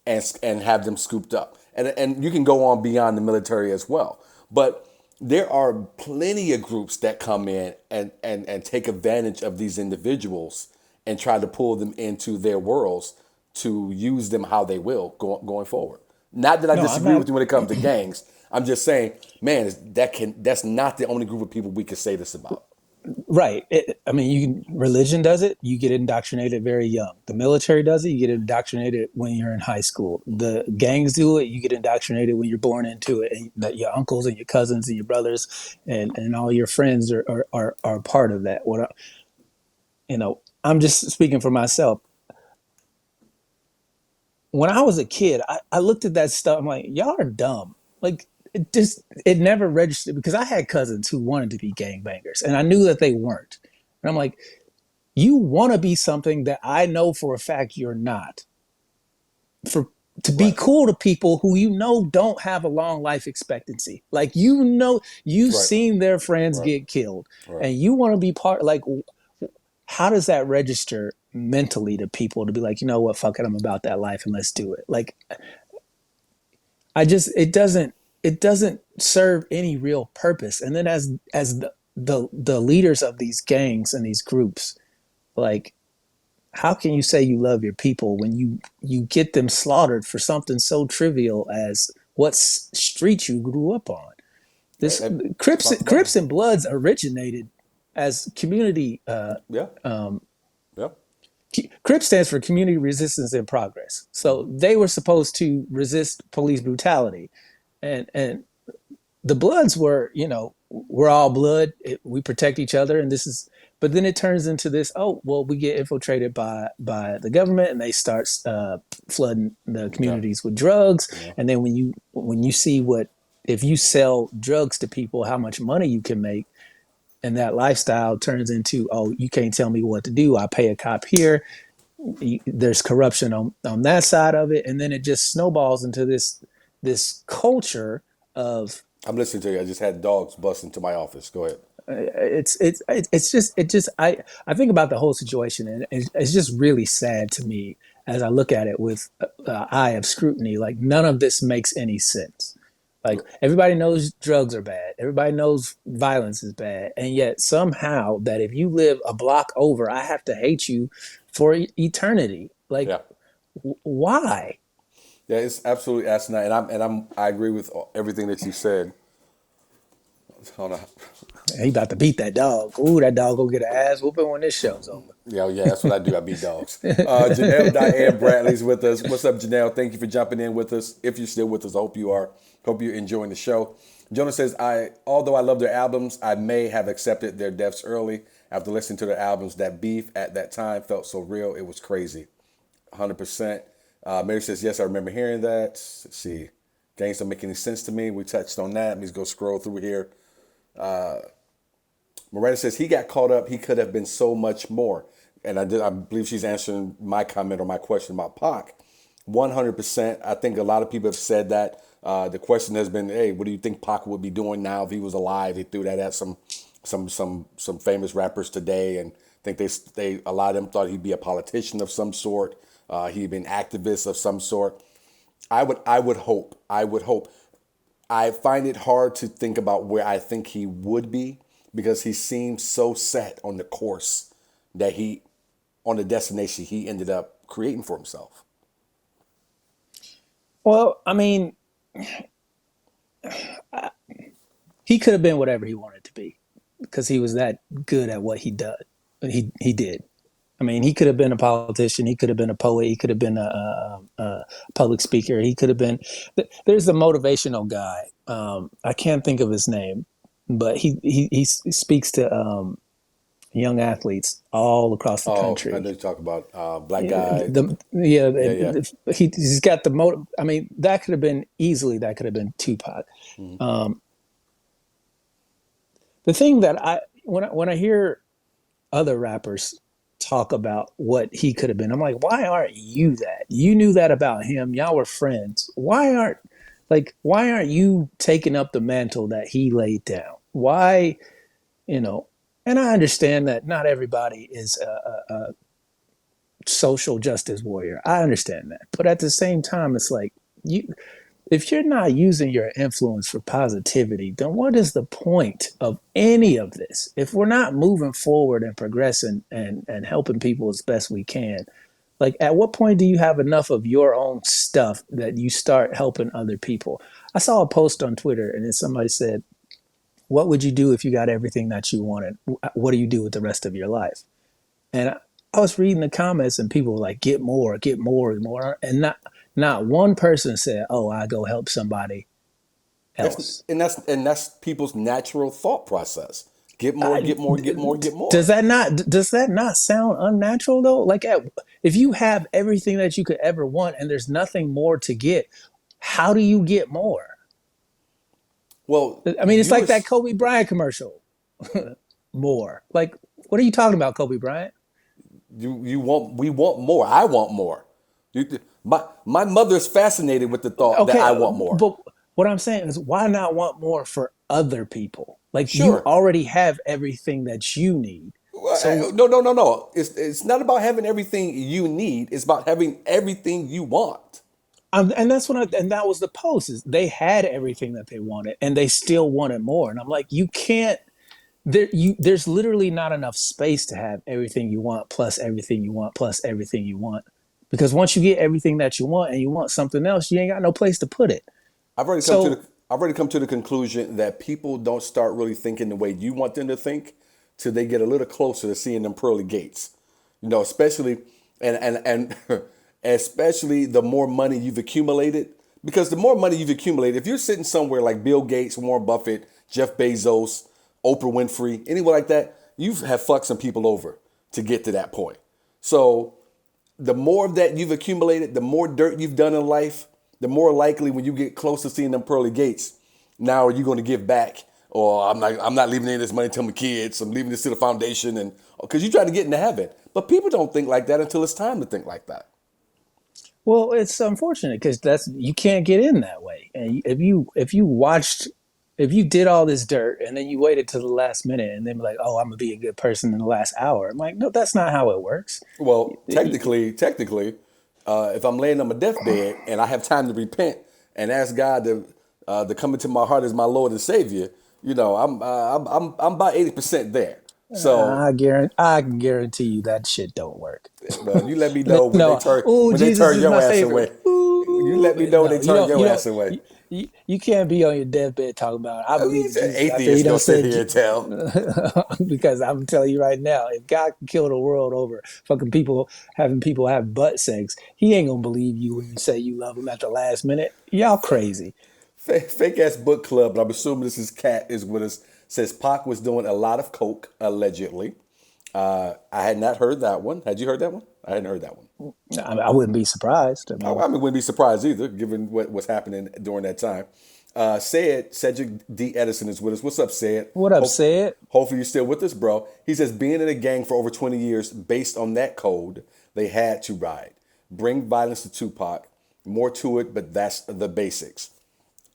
and have them scooped up. And you can go on beyond the military as well. But there are plenty of groups that come in and take advantage of these individuals and try to pull them into their worlds to use them how they will going forward. Not that I disagree with you when it comes to gangs. I'm just saying, man, that's not the only group of people we could say this about. Right. Religion does it. You get indoctrinated very young. The military does it. You get indoctrinated when you're in high school. The gangs do it. You get indoctrinated when you're born into it. And that your uncles and your cousins and your brothers and all your friends are part of that. I'm just speaking for myself. When I was a kid, I looked at that stuff. I'm like, y'all are dumb. Like, it never registered, because I had cousins who wanted to be gangbangers and I knew that they weren't. And I'm like, you want to be something that I know for a fact you're not. To be cool to people who don't have a long life expectancy. Like, you've seen their friends get killed, and you want to be part. Like, how does that register mentally to people to be like, you know what, fuck it, I'm about that life and let's do it. Like, it doesn't serve any real purpose. And then as the leaders of these gangs and these groups, like, how can you say you love your people when you get them slaughtered for something so trivial as what street you grew up on? This Crips and Bloods originated as community. CRIP stands for Community Resistance in Progress. So they were supposed to resist police brutality, and the Bloods were, we're all blood. We protect each other, and this is. But then it turns into this. Oh, well, we get infiltrated by the government, and they start flooding the communities with drugs. Yeah. And then when you see if you sell drugs to people, how much money you can make. And that lifestyle turns into, oh, you can't tell me what to do. I pay a cop here. There's corruption on that side of it. And then it just snowballs into this culture of. I'm listening to you. I just had dogs bust into my office. Go ahead. I think about the whole situation, and it's just really sad to me as I look at it with an eye of scrutiny. Like, none of this makes any sense. Like, everybody knows drugs are bad. Everybody knows violence is bad. And yet somehow that if you live a block over, I have to hate you for eternity. Like, why? Yeah, it's absolutely asinine. And I agree with everything that you said. Hold on. He about to beat that dog. Ooh, that dog gonna get an ass whooping when this show's over. Yeah, that's what I do. I beat dogs. Janelle Diane Bradley's with us. What's up, Janelle? Thank you for jumping in with us. If you're still with us, I hope you are. Hope you're enjoying the show. Jonah says, although I love their albums, I may have accepted their deaths early. After listening to their albums, that beef at that time felt so real. It was crazy. 100%. Mary says, yes, I remember hearing that. Let's see. Gangs don't make any sense to me. We touched on that. Let me just go scroll through here. Moretta says, he got caught up. He could have been so much more. And I believe she's answering my comment or my question about Pac. 100%. I think a lot of people have said that. The question has been, hey, what do you think Pac would be doing now if he was alive? He threw that at some famous rappers today, and I think a lot of them thought he'd be a politician of some sort. He'd be an activist of some sort. I would hope. I find it hard to think about where I think he would be, because he seems so set on the course on the destination he ended up creating for himself. Well, I mean, he could have been whatever he wanted to be, because he was that good at what he did. He did. I mean, he could have been a politician. He could have been a poet. He could have been a public speaker. He could have been. There's a motivational guy. I can't think of his name, but he speaks to young athletes all across the country. I know you talk about black guy. He's got the motive. I mean, that could have been Tupac. Mm-hmm. The thing that when I hear other rappers talk about what he could have been, I'm like, why aren't you that? You knew that about him. Y'all were friends. Why aren't Like, why aren't you taking up the mantle that he laid down? Why, you know? And I understand that not everybody is a social justice warrior. I understand that, but at the same time, it's like you. If you're not using your influence for positivity, then what is the point of any of this? If we're not moving forward and progressing and helping people as best we can, like at what point do you have enough of your own stuff that you start helping other people? I saw a post on Twitter and then somebody said, what would you do if you got everything that you wanted? What do you do with the rest of your life? And I was reading the comments and people were like, get more, more. And not one person said, oh, I go help somebody else. That's people's natural thought process. Get more, get more, get more, get more. Does that not sound unnatural though? Like if you have everything that you could ever want and there's nothing more to get, how do you get more? Well, I mean, it's like that Kobe Bryant commercial. More. Like, what are you talking about, Kobe Bryant? we want more. I want more. My mother's fascinated with the thought that I want more. But what I'm saying is, why not want more for other people? Like, Sure. you already have everything that you need. So no. It's not about having everything you need. It's about having everything you want. And that's and that was the post. Is they had everything that they wanted, and they still wanted more. And I'm like, you can't. There's literally not enough space to have everything you want plus everything you want plus everything you want, because once you get everything that you want and you want something else, you ain't got no place to put it. I've already come to the conclusion that people don't start really thinking the way you want them to think till they get a little closer to seeing them pearly gates. Especially and especially the more money you've accumulated. Because the more money you've accumulated, if you're sitting somewhere like Bill Gates, Warren Buffett, Jeff Bezos, Oprah Winfrey, anyone like that, you have fucked some people over to get to that point. So the more of that you've accumulated, the more dirt you've done in life, the more likely when you get close to seeing them pearly gates, now are you going to give back? Or I'm not leaving any of this money to my kids. I'm leaving this to the foundation, and because you try to get into heaven. But people don't think like that until it's time to think like that. Well, it's unfortunate because you can't get in that way. And if you did all this dirt and then you waited to the last minute and then be like, oh, I'm gonna be a good person in the last hour. I'm like, no, that's not how it works. Well, technically, if I'm laying on my deathbed and I have time to repent and ask God to come into my heart as my Lord and Savior, I'm about 80% there. So I can guarantee you that shit don't work. Well, you let me know when they turn your ass away. You let me know when they turn your ass away. You can't be on your deathbed talking about I believe Jesus. Atheists don't sit here and tell. Because I'm telling you right now, if God can kill the world over fucking people having people have butt sex, he ain't gonna believe you when you say you love him at the last minute. Y'all crazy. Fake ass book club, but I'm assuming this is Cat is with us. Says Pac was doing a lot of coke allegedly. I had not heard that one. Had you heard that one? I hadn't heard that one. I wouldn't be surprised. Wouldn't be surprised either, given what was happening during that time. Cedric D. Edison is with us. What's up, Ced? What up, Ced? Hopefully you're still with us, bro. He says, being in a gang for over 20 years, based on that code, they had to ride. Bring violence to Tupac. More to it, but that's the basics.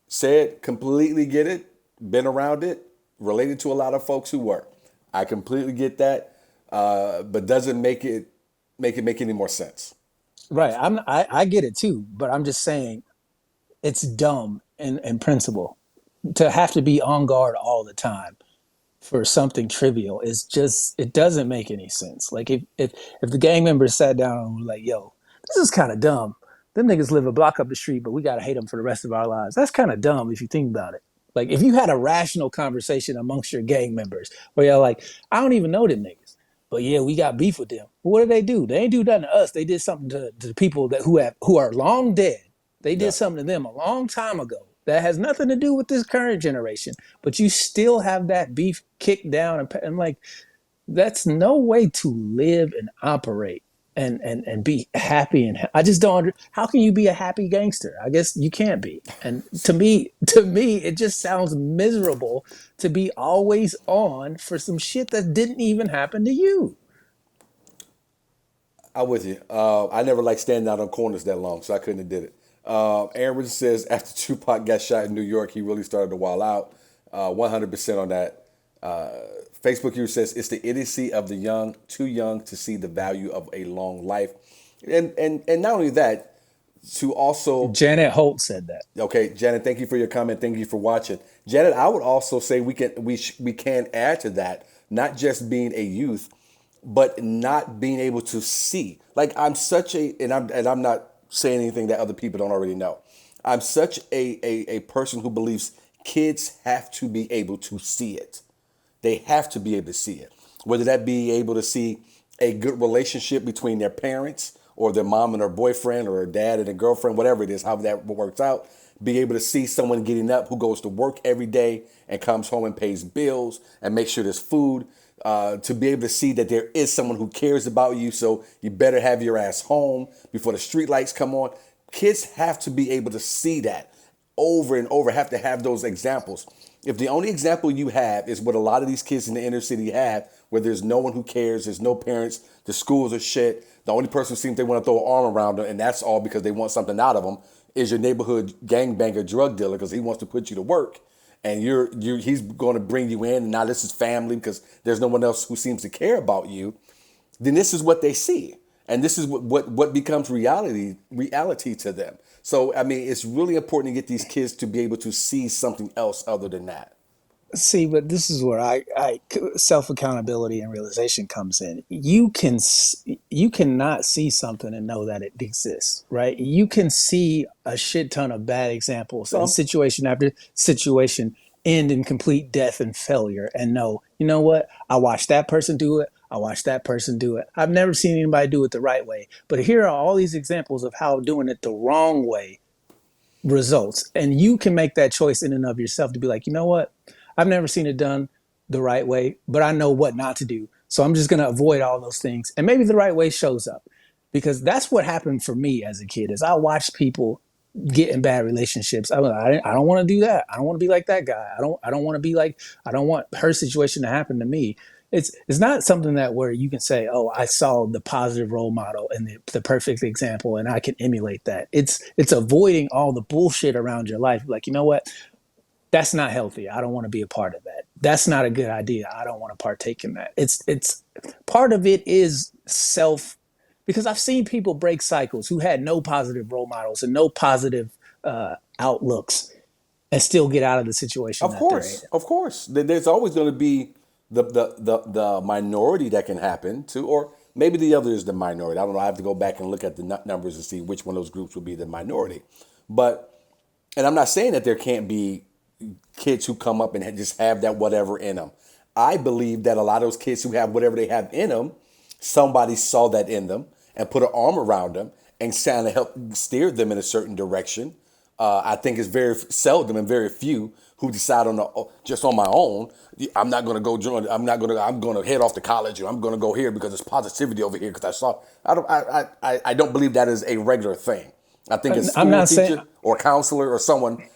Ced, completely get it. Been around it. Related to a lot of folks who were. I completely get that, but doesn't make it make any more sense. Right. I get it too, but I'm just saying it's dumb in principle to have to be on guard all the time for something trivial. It doesn't make any sense. Like if the gang members sat down and were like, yo, this is kind of dumb. Them niggas live a block up the street, but we got to hate them for the rest of our lives. That's kind of dumb if you think about it. Like if you had a rational conversation amongst your gang members where you're like, I don't even know them niggas, but yeah, we got beef with them. But what do? They ain't do nothing to us. They did something to people who are long dead. They did something to them a long time ago that has nothing to do with this current generation. But you still have that beef kicked down and like that's no way to live and operate and be happy. And I just don't. How can you be a happy gangster? I guess you can't be. And to me, it just sounds miserable to be always on for some shit that didn't even happen to you. I'm with you. I never liked standing out on corners that long, so I couldn't have did it. Aaron says after Tupac got shot in New York, he really started to wild out. 100% on that. Facebook user says it's the idiocy of the young, too young to see the value of a long life, and not only that, to also Janet Holt said that. okay, Janet, thank you for your comment. Thank you for watching, Janet. I would also say we can add to that, not just being a youth, but not being able to see. Like I'm such a, and I'm not saying anything that other people don't already know. I'm such a person who believes kids have to be able to see it. They have to be able to see it. Whether that be able to see a good relationship between their parents or their mom and her boyfriend or their dad and their girlfriend, whatever it is, how that works out. Be able to see someone getting up who goes to work every day and comes home and pays bills and makes sure there's food. To be able to see that there is someone who cares about you, so you better have your ass home before the street lights come on. Kids have to be able to see that over and over, have to have those examples. If the only example you have is what a lot of these kids in the inner city have, where there's no one who cares, there's no parents, the schools are shit, the only person who seems they want to throw an arm around them, and that's all because they want something out of them, is your neighborhood gangbanger drug dealer because he wants to put you to work. And he's going to bring you in, and now this is family because there's no one else who seems to care about you. Then this is what they see, and this is what becomes reality to them. So I mean, it's really important to get these kids to be able to see something else other than that. See, but this is where I self accountability and realization comes in. You cannot see something and know that it exists, right? You can see a shit ton of bad examples and situation after situation end in complete death and failure, and know, you know what? I watched that person do it. I watched that person do it. I've never seen anybody do it the right way, but here are all these examples of how doing it the wrong way results, and you can make that choice in and of yourself to be like, you know what? I've never seen it done the right way, but I know what not to do. So I'm just going to avoid all those things. And maybe the right way shows up, because that's what happened for me as a kid is I watched people get in bad relationships. I don't want to do that. I don't want to be like that guy. I don't want to be like, I don't want her situation to happen to me. It's not something that where you can say, oh, I saw the positive role model and the perfect example and I can emulate that. It's avoiding all the bullshit around your life. Like, you know what? That's not healthy. I don't want to be a part of that. That's not a good idea. I don't want to partake in that. It's part of it is self, because I've seen people break cycles who had no positive role models and no positive outlooks and still get out of the situation. Of course. There's always going to be the minority that can happen to, or maybe the other is the minority. I don't know. I have to go back and look at the numbers and see which one of those groups would be the minority. But, and I'm not saying that there can't be kids who come up and just have that whatever in them. I believe that a lot of those kids who have whatever they have in them, somebody saw that in them and put an arm around them and kind of help steer them in a certain direction. I think it's very seldom and very few who decide just on my own. I'm not going to go join. I'm going to head off to college, or I'm going to go here because there's positivity over here because I saw. I don't believe that is a regular thing. I think a school teacher or counselor or someone.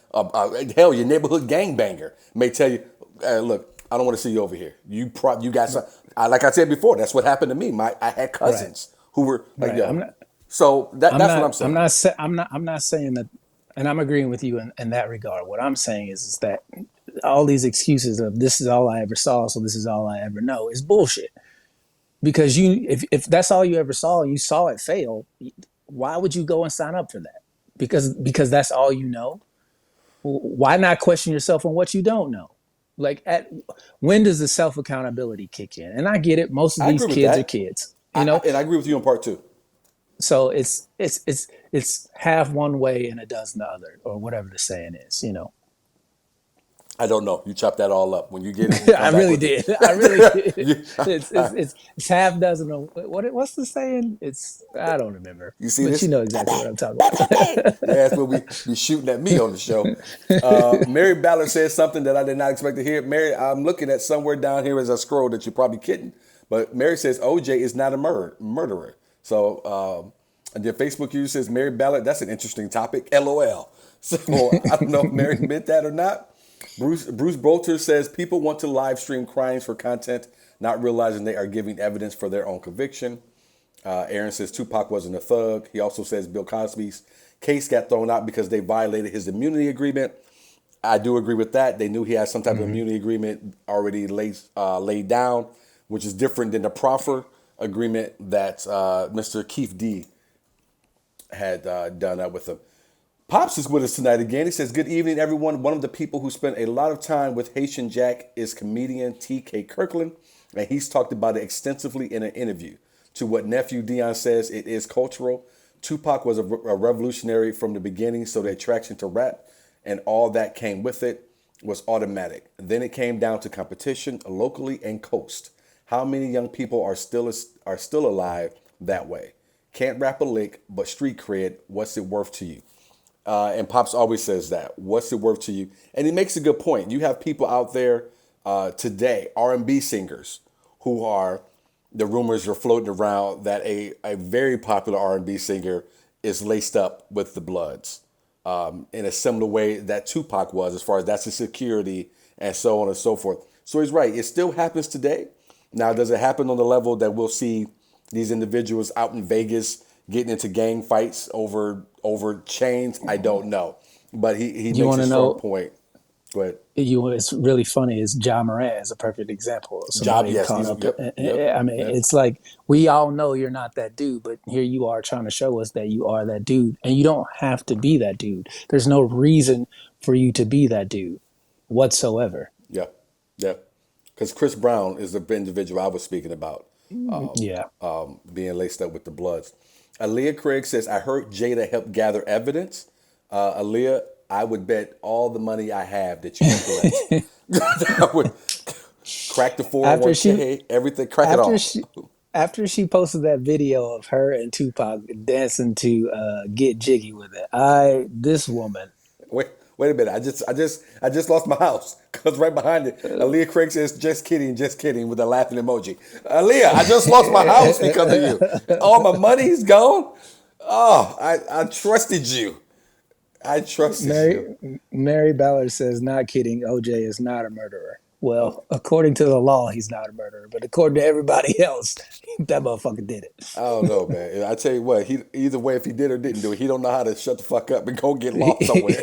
Hell, your neighborhood gangbanger may tell you, look, I don't want to see you over here. You got some. Like I said before, that's what happened to me. I had cousins who were like, so that's what I'm saying. I'm not saying that, and I'm agreeing with you in that regard. What I'm saying is that all these excuses of this is all I ever saw, so this is all I ever know is bullshit. Because if that's all you ever saw and you saw it fail, why would you go and sign up for that? Because that's all you know. Why not question yourself on what you don't know? Like, when does the self accountability kick in? And I get it. Most of these kids are kids, and I agree with you on part two. So it's half one way and a dozen the other, or whatever the saying is. I don't know. You chop that all up when you get it. I really did. It's half dozen. What's the saying? I don't remember. You see but this? You know exactly what I'm talking about. Yeah, that's what we be shooting at me on the show. Mary Ballard says something that I did not expect to hear. Mary, I'm looking at somewhere down here as I scroll that you're probably kidding. But Mary says OJ is not a murderer. So the Facebook user says, Mary Ballard, that's an interesting topic. LOL. So I don't know if Mary meant that or not. Bruce Bolter says people want to live stream crimes for content, not realizing they are giving evidence for their own conviction. Aaron says Tupac wasn't a thug. He also says Bill Cosby's case got thrown out because they violated his immunity agreement. I do agree with that. They knew he had some type of immunity agreement already laid down, which is different than the proffer agreement that Mr. Keith D had done up with him. Pops is with us tonight again. He says, "Good evening, everyone. One of the people who spent a lot of time with Haitian Jack is comedian T.K. Kirkland, and he's talked about it extensively in an interview. To what nephew Deon says, it is cultural. Tupac was a revolutionary from the beginning, so the attraction to rap and all that came with it was automatic. Then it came down to competition locally and coast. How many young people are still alive that way? Can't rap a lick, but street cred, what's it worth to you?" And Pops always says that. What's it worth to you? And he makes a good point. You have people out there today, R&B singers, who are, the rumors are floating around that a very popular R&B singer is laced up with the Bloods in a similar way that Tupac was, as far as that's the security and so on and so forth. So he's right. It still happens today. Now, does it happen on the level that we'll see these individuals out in Vegas getting into gang fights over chains? I don't know, but he You makes want a to strong know? point. Go ahead. It's really funny. Is Ja Morant is a perfect example of Job, somebody yes, caught he's up. yep. I mean, Yep. it's like we all know you're not that dude, but here you are trying to show us that you are that dude, and you don't have to be that dude. There's no reason for you to be that dude whatsoever. Yeah, yeah. Because Chris Brown is the individual I was speaking about, Yeah. being laced up with the Bloods. Aaliyah Craig says, "I heard Jada helped gather evidence. Aaliyah, I would bet all the money I have that you are correct. I would crack the after she 401k, everything, crack it after all." she after she posted that video of her and Tupac dancing to "Get Jiggy with It," this woman. Wait a minute. I just lost my house because right behind it, Aaliyah Craig says, just kidding," with a laughing emoji. Aaliyah, I just lost my house because of you. All my money's gone. Oh, I trusted you. I trusted you. Mary Ballard says, "Not kidding. OJ is not a murderer." Well, according to the law, he's not a murderer, but according to everybody else, that motherfucker did I it. don't know, man. I tell you what, he either way, if he did or didn't do it, he don't know how to shut the fuck up and go get lost somewhere.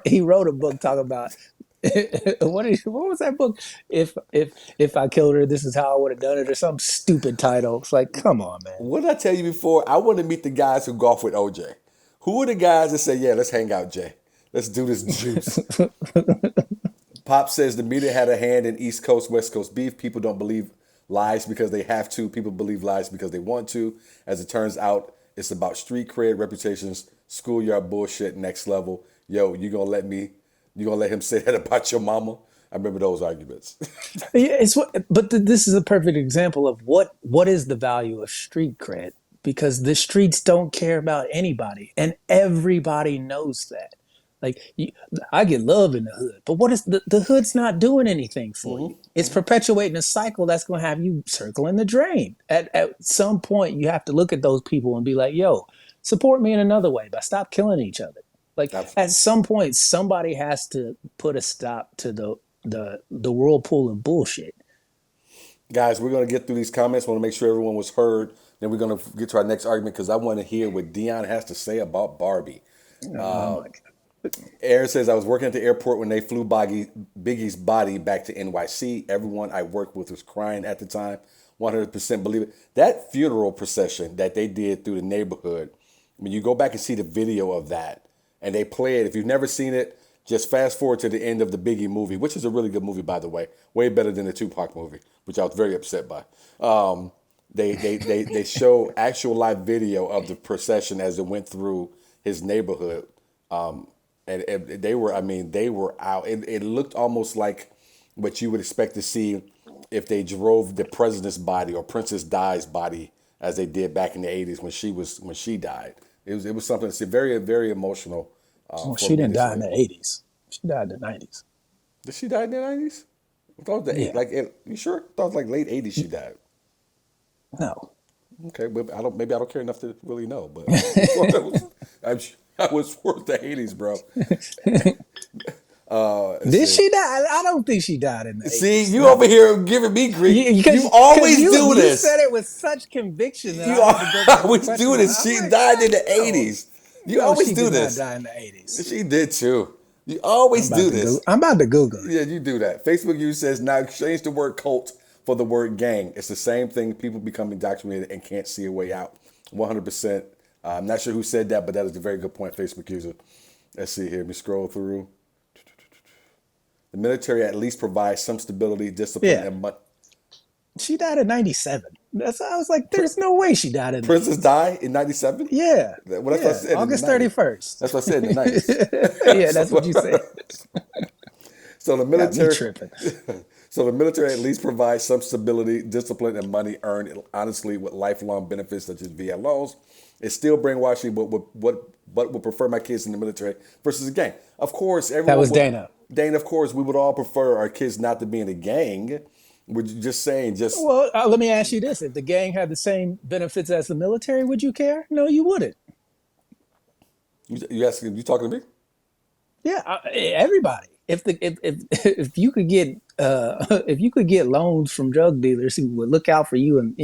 He wrote a book talking about what was that book? If I killed her, this is how I would have done it, or some stupid title. It's like, come on, man. What did I tell you before? I want to meet the guys who golf with OJ. Who are the guys that say, "Yeah, let's hang out, Jay. Let's do this juice"? Pop says the media had a hand in East Coast, West Coast beef. People don't believe lies because they have to. People believe lies because they want to. As it turns out, it's about street cred, reputations, schoolyard bullshit, next level. Yo, you gonna let him say that about your mama? I remember those arguments. Yeah, this is a perfect example of what is the value of street cred, because the streets don't care about anybody, and everybody knows that. Like I get love in the hood, but what is the hood's not doing anything for you? It's perpetuating a cycle that's going to have you circling the drain. At some point, you have to look at those people and be like, "Yo, support me in another way, but stop killing each other." Like That's- at some point, somebody has to put a stop to the whirlpool of bullshit. Guys, we're gonna get through these comments. Want to make sure everyone was heard. Then we're gonna get to our next argument because I want to hear what Dion has to say about Barbie. Oh my god! Aaron says, "I was working at the airport when they flew Biggie's body back to NYC. Everyone I worked with was crying at the time. 100% believe it." That funeral procession that they did through the neighborhood, when you go back and see the video of that, and they play it, if you've never seen it, just fast forward to the end of the Biggie movie, which is a really good movie, by the way. Way better than the Tupac movie, which I was very upset by. They show actual live video of the procession as it went through his neighborhood. And they were, I mean, they were out. It looked almost like what you would expect to see if they drove the president's body or Princess Di's body as they did back in the '80s when she died. It was something that's very, very emotional. Well, For she me didn't to die in say. the '80s. She died in the '90s. Did she die in the '90s? I thought the Yeah. you sure? I thought it was like late '80s she died. No. Okay, but maybe I don't care enough to really know, but I was worth the '80s, bro. Did she die? I don't think she died in the See, 80s. you over here giving me grief. You always do You this. said it with such conviction that You I had to go back to always the do this. She like, died in the no. 80s. You No, always she do did this. not die in the 80s. She did too. You always do this. I'm about to Google it. Yeah, you do that. Facebook user says, now exchange the word cult for the word gang. It's the same thing. People become indoctrinated and can't see a way out. 100%. I'm not sure who said that, but that is a very good point, Facebook user. Let's see here. Let me scroll through. The military at least provides some stability, discipline, and money. She died in 97. I was like, there's no way she died in Princess 80s. died in 97? Yeah. Well, that's what I said. August 31st. That's what I said in the 90s. Yeah, that's what you said. So the Got me military, tripping. so the military at least provides some stability, discipline, and money earned honestly with lifelong benefits such as VA loans. It's still brainwashing, but would prefer my kids in the military versus a gang. Of course, everyone. That was Dana. Dana, of course, we would all prefer our kids not to be in a gang. We're just saying, Well, let me ask you this: if the gang had the same benefits as the military, would you care? No, you wouldn't. You asking? You talking to me? Yeah, everybody. If you could get if you could get loans from drug dealers who would look out for you, and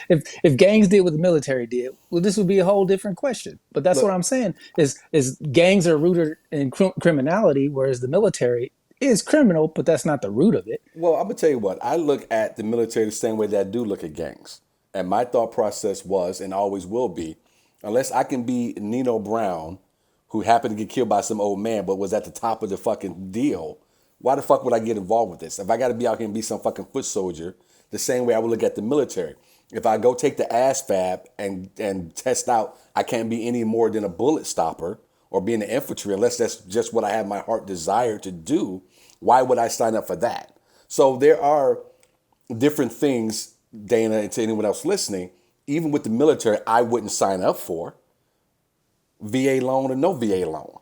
if gangs did what the military did, well, this would be a whole different question. But that's what I'm saying is gangs are rooted in criminality, whereas the military is criminal, but that's not the root of it. Well, I'm gonna tell you what. I look at the military the same way that I do look at gangs, and my thought process was and always will be, unless I can be Nino Brown, who happened to get killed by some old man, but was at the top of the fucking deal. Why the fuck would I get involved with this? If I got to be out here and be some fucking foot soldier, the same way I would look at the military. If I go take the ASVAB and test out, I can't be any more than a bullet stopper or be in the infantry unless that's just what I have my heart desire to do. Why would I sign up for that? So there are different things, Dana, and to anyone else listening, even with the military, I wouldn't sign up for. VA loan or no VA loan.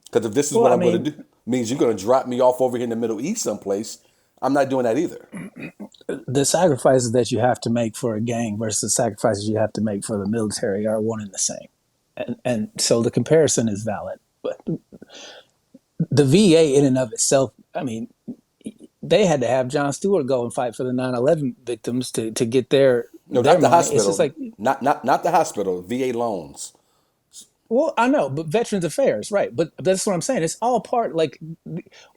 Because if this is what I'm going to do, means you're going to drop me off over here in the Middle East someplace, I'm not doing that either. The sacrifices that you have to make for a gang versus the sacrifices you have to make for the military are one and the same. And so the comparison is valid. But the VA in and of itself, I mean, they had to have Jon Stewart go and fight for the 9/11 victims to get their No, their not the money. hospital. It's just like, not the hospital. VA loans. well, I know, but Veterans Affairs, right? But that's what I'm saying. It's all part. Like,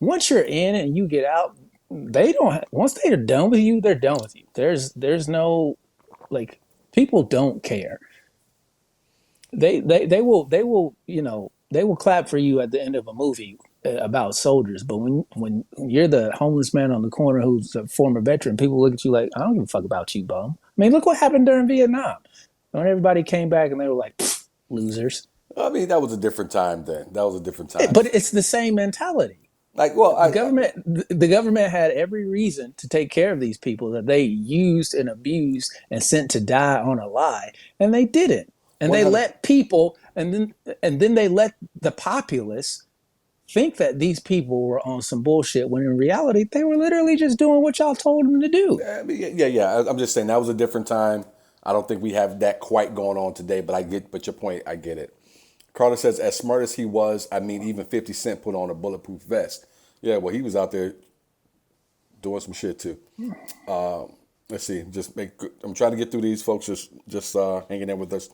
once you're in and you get out, they don't. Once they're done with you, they're done with you. There's no, like, people don't care. They will they will clap for you at the end of a movie about soldiers, but when you're the homeless man on the corner who's a former veteran, people look at you like, I don't give a fuck about you, bum. I mean, look what happened during Vietnam. When everybody came back and they were like, losers. I mean, that was a different time then. That was a different time. But it's the same mentality. Like, well, The government had every reason to take care of these people that they used and abused and sent to die on a lie, and they didn't. And they let people, and then they let the populace think that these people were on some bullshit when in reality they were literally just doing what y'all told them to do. Yeah. I'm just saying that was a different time. I don't think we have that quite going on today, but your point, I get it. Carter says, as smart as he was, I mean, even 50 Cent put on a bulletproof vest. Yeah, well, he was out there doing some shit too. Let's see. I'm trying to get through these folks. Just hanging in with us.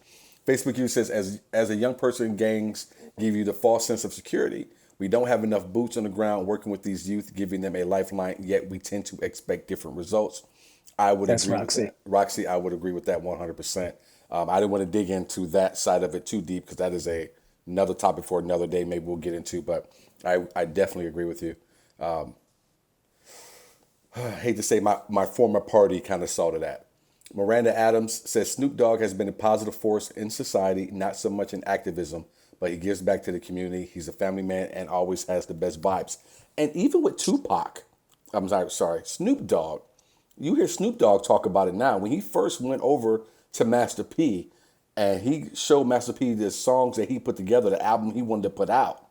Facebook user says, as a young person, gangs give you the false sense of security. We don't have enough boots on the ground working with these youth, giving them a lifeline, yet we tend to expect different results. That's agree Roxy. With that. Roxy, I would agree with that 100%. I didn't want to dig into that side of it too deep because that is another topic for another day. Maybe we'll get into, but I definitely agree with you. I hate to say my former party kind of saw to that. Miranda Adams says Snoop Dogg has been a positive force in society, not so much in activism, but he gives back to the community. He's a family man and always has the best vibes. And even with Tupac, Snoop Dogg, you hear Snoop Dogg talk about it now. When he first went over to Master P and he showed Master P the songs that he put together, the album he wanted to put out,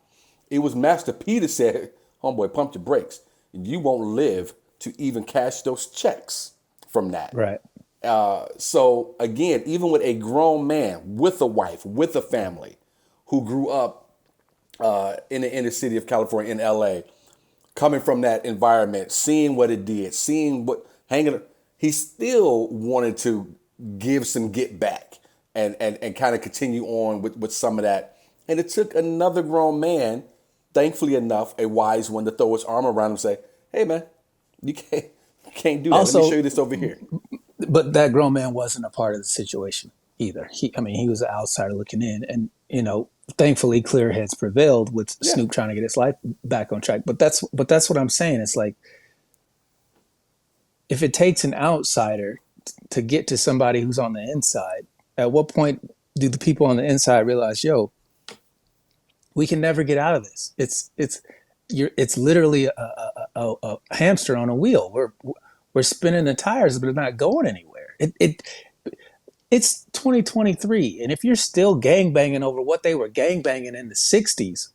it was Master P that said, homeboy, pump your brakes. You won't live to even cash those checks from that. Right. So again, even with a grown man with a wife, with a family who grew up in the inner city of California, in LA, coming from that environment, seeing what it did, seeing what hanging, he still wanted to give some get back and kind of continue on with some of that. And it took another grown man, thankfully enough, a wise one, to throw his arm around him and say, "Hey man, you can't do that. Let me Also, show you this over here." but that grown man wasn't a part of the situation either. He was an outsider looking in, and thankfully, clear heads prevailed with Yeah. Snoop trying to get his life back on track. But that's what I'm saying. It's like if it takes an outsider to get to somebody who's on the inside, at what point do the people on the inside realize, yo, we can never get out of this? It's literally a hamster on a wheel. We're spinning the tires, but it's not going anywhere. It's 2023, and if you're still gangbanging over what they were gangbanging in the 60s,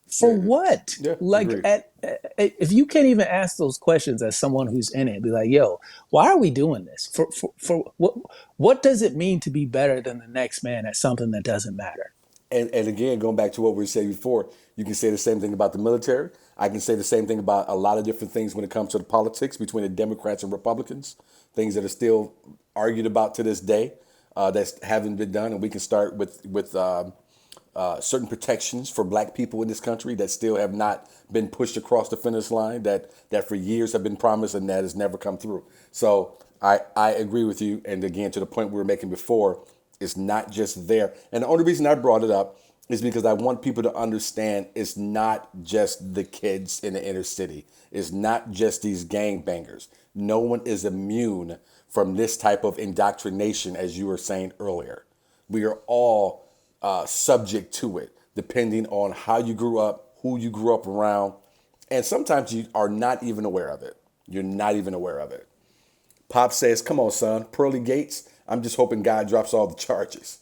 for what? Yeah, Like, agreed. if you can't even ask those questions as someone who's in it, be like, yo, why are we doing this? For what does it mean to be better than the next man at something that doesn't matter? And again, going back to what we said before, you can say the same thing about the military. I can say the same thing about a lot of different things when it comes to the politics between the Democrats and Republicans, things that are still argued about to this day that haven't been done. And we can start with certain protections for black people in this country that still have not been pushed across the finish line, that for years have been promised and that has never come through. So I agree with you. And again, to the point we were making before, it's not just there. And the only reason I brought it up is because I want people to understand it's not just the kids in the inner city. It's not just these gangbangers. No one is immune from this type of indoctrination, as you were saying earlier. We are all subject to it, depending on how you grew up, who you grew up around, and sometimes you are not even aware of it. You're not even aware of it. Pop says, "Come on, son, pearly gates. I'm just hoping God drops all the charges."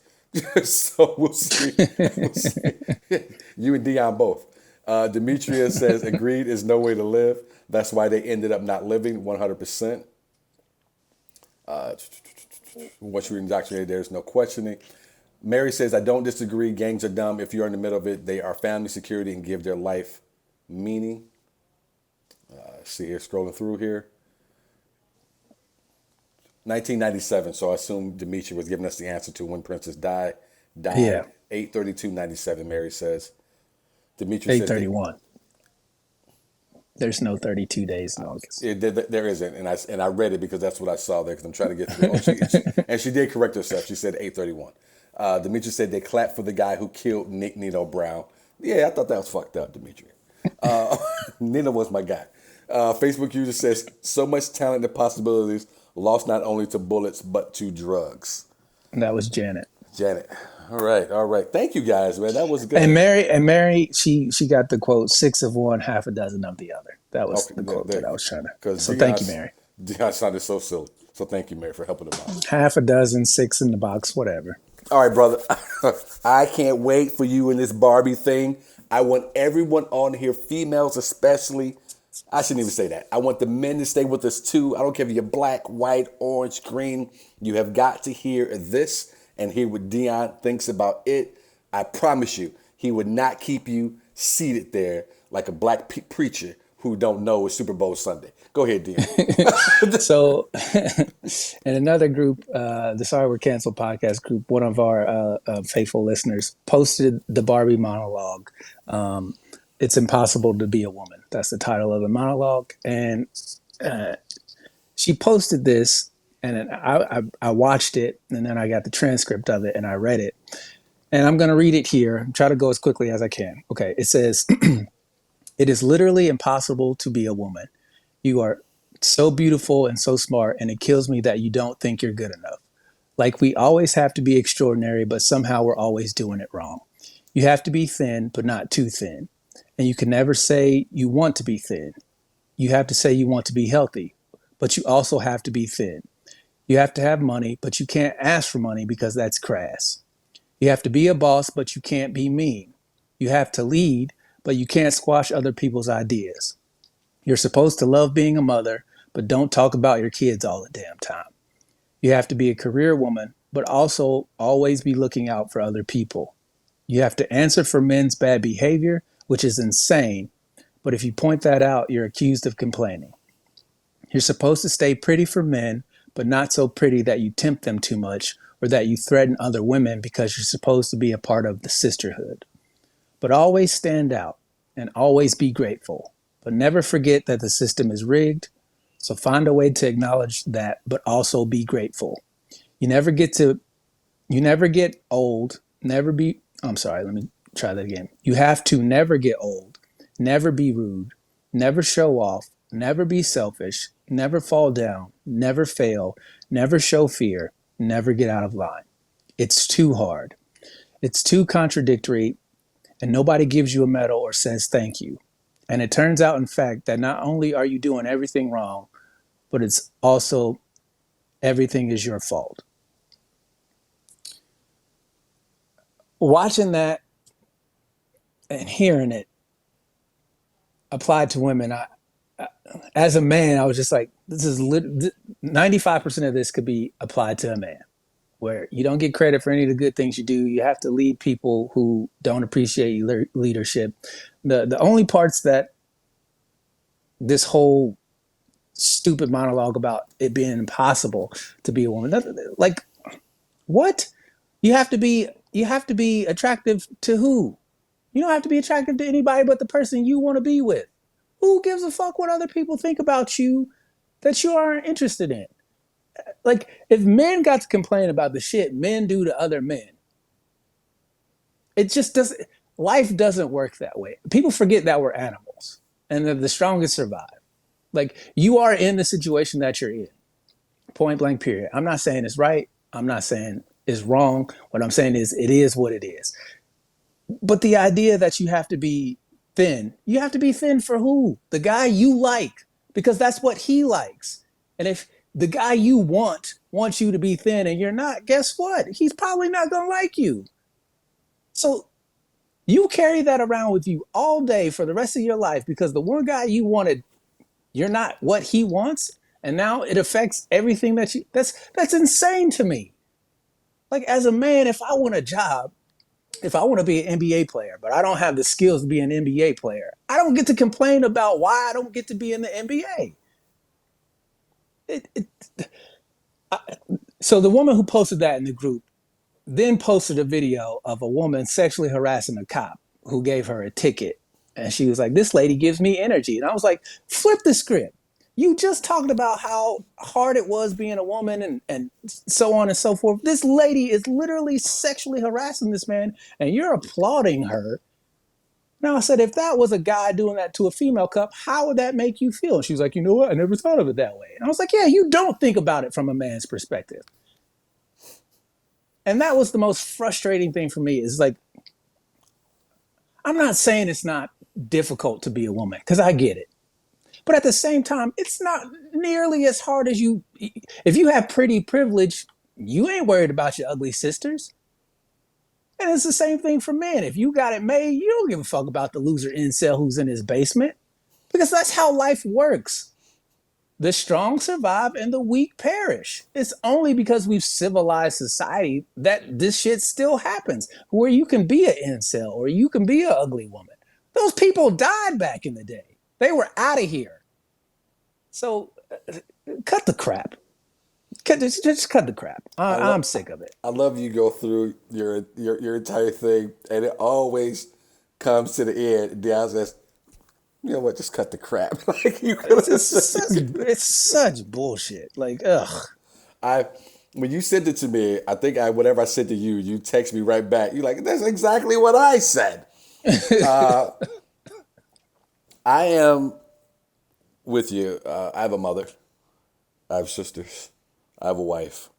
So we'll see. We'll see. You and Dion both. Demetria says, "Agreed is no way to live. That's why they ended up not living 100%. Once you're indoctrinated, there's no questioning." Mary says, "I don't disagree. Gangs are dumb. If you're in the middle of it, they are family security and give their life meaning." See here, scrolling through here. 1997. So I assume Demetria was giving us the answer to when Princess died. Yeah. 8/32/97. Mary says. Demetria says 831. There's no 32 days in August. there isn't, and I read it because that's what I saw there because I'm trying to get through. And she did correct herself. She said 8/31. Demetria said they clapped for the guy who killed Nick Nino Brown. Yeah, I thought that was fucked up, Demetria. Nino was my guy. Facebook user says, "So much talent and possibilities lost not only to bullets but to drugs." And that was Janet. Janet. All right. Thank you guys, man. That was good. And Mary, she got the quote, 6 of one, half a dozen of the other. That was the quote that I was trying to. So thank you, Mary. Dion sounded so silly. So thank you, Mary, for helping them out. Half a dozen, 6 in the box, whatever. All right, brother. I can't wait for you in this Barbie thing. I want everyone on here, females especially. I shouldn't even say that. I want the men to stay with us too. I don't care if you're black, white, orange, green. You have got to hear this and hear what Dion thinks about it. I promise you, he would not keep you seated there like a black preacher who don't know it's Super Bowl Sunday. Go ahead, Dion. So, in another group, the Sorry We're Canceled podcast group, one of our faithful listeners posted the Barbie monologue. It's Impossible to Be a Woman. That's the title of the monologue. And she posted this, and I watched it, and then I got the transcript of it, and I read it. And I'm going to read it here. Try to go as quickly as I can. Okay, it says, "It is literally impossible to be a woman. You are so beautiful and so smart, and it kills me that you don't think you're good enough. Like we always have to be extraordinary, but somehow we're always doing it wrong. You have to be thin, but not too thin. And you can never say you want to be thin. You have to say you want to be healthy, but you also have to be thin. You have to have money, but you can't ask for money because that's crass. You have to be a boss, but you can't be mean. You have to lead, but you can't squash other people's ideas. You're supposed to love being a mother, but don't talk about your kids all the damn time. You have to be a career woman, but also always be looking out for other people. You have to answer for men's bad behavior, which is insane, But if you point that out, you're accused of complaining. You're supposed to stay pretty for men, but not so pretty that you tempt them too much or that you threaten other women because you're supposed to be a part of the sisterhood. But always stand out and always be grateful. But never forget that the system is rigged. So find a way to acknowledge that, but also be grateful. You never get old, never be, I'm sorry, let me try that again. You have to never get old, never be rude, never show off, never be selfish, never fall down, never fail, never show fear, never get out of line. It's too hard. It's too contradictory, and nobody gives you a medal or says thank you. And it turns out, in fact, that not only are you doing everything wrong, but it's also everything is your fault. Watching that and hearing it applied to women, as a man, I was just like, 95% of this could be applied to a man, where you don't get credit for any of the good things you do. You have to lead people who don't appreciate your leadership. The only parts that this whole stupid monologue about it being impossible to be a woman, like, what? You have to be attractive to who? You don't have to be attractive to anybody but the person you want to be with. Who gives a fuck what other people think about you that you aren't interested in? Like, if men got to complain about the shit men do to other men, it just doesn't, life doesn't work that way. People forget that we're animals and that the strongest survive. Like, you are in the situation that you're in. Point blank, period. I'm not saying it's right. I'm not saying it's wrong. What I'm saying is it is what it is. But the idea that you have to be thin for who? The guy you like, because that's what he likes. And if the guy you wants you to be thin and you're not, guess what? He's probably not going to like you. So you carry that around with you all day for the rest of your life because the one guy you wanted, you're not what he wants. And now it affects everything that's insane to me. Like, as a man, if I want a job, if I want to be an NBA player, but I don't have the skills to be an NBA player, I don't get to complain about why I don't get to be in the NBA. So the woman who posted that in the group then posted a video of a woman sexually harassing a cop who gave her a ticket. And she was like, this lady gives me energy. And I was like, flip the script. You just talked about how hard it was being a woman and so on and so forth. This lady is literally sexually harassing this man, and you're applauding her. Now, I said, if that was a guy doing that to a female cop, how would that make you feel? And she was like, you know what? I never thought of it that way. And I was like, yeah, you don't think about it from a man's perspective. And that was the most frustrating thing for me, is like, I'm not saying it's not difficult to be a woman, because I get it. But at the same time, it's not nearly as hard as you. If you have pretty privilege, you ain't worried about your ugly sisters. And it's the same thing for men. If you got it made, you don't give a fuck about the loser incel who's in his basement. Because that's how life works. The strong survive and the weak perish. It's only because we've civilized society that this shit still happens, where you can be an incel or you can be an ugly woman. Those people died back in the day. They were out of here. So cut the crap. Just cut the crap. I'm sick of it. I love you go through your entire thing, and it always comes to the end. And Deion says, you know what, just cut the crap. Like, you could it's such bullshit. Like, ugh. When you sent it to me, I think whatever I said to you, you text me right back. You're like, that's exactly what I said. I am with you. I have a mother. I have sisters. I have a wife.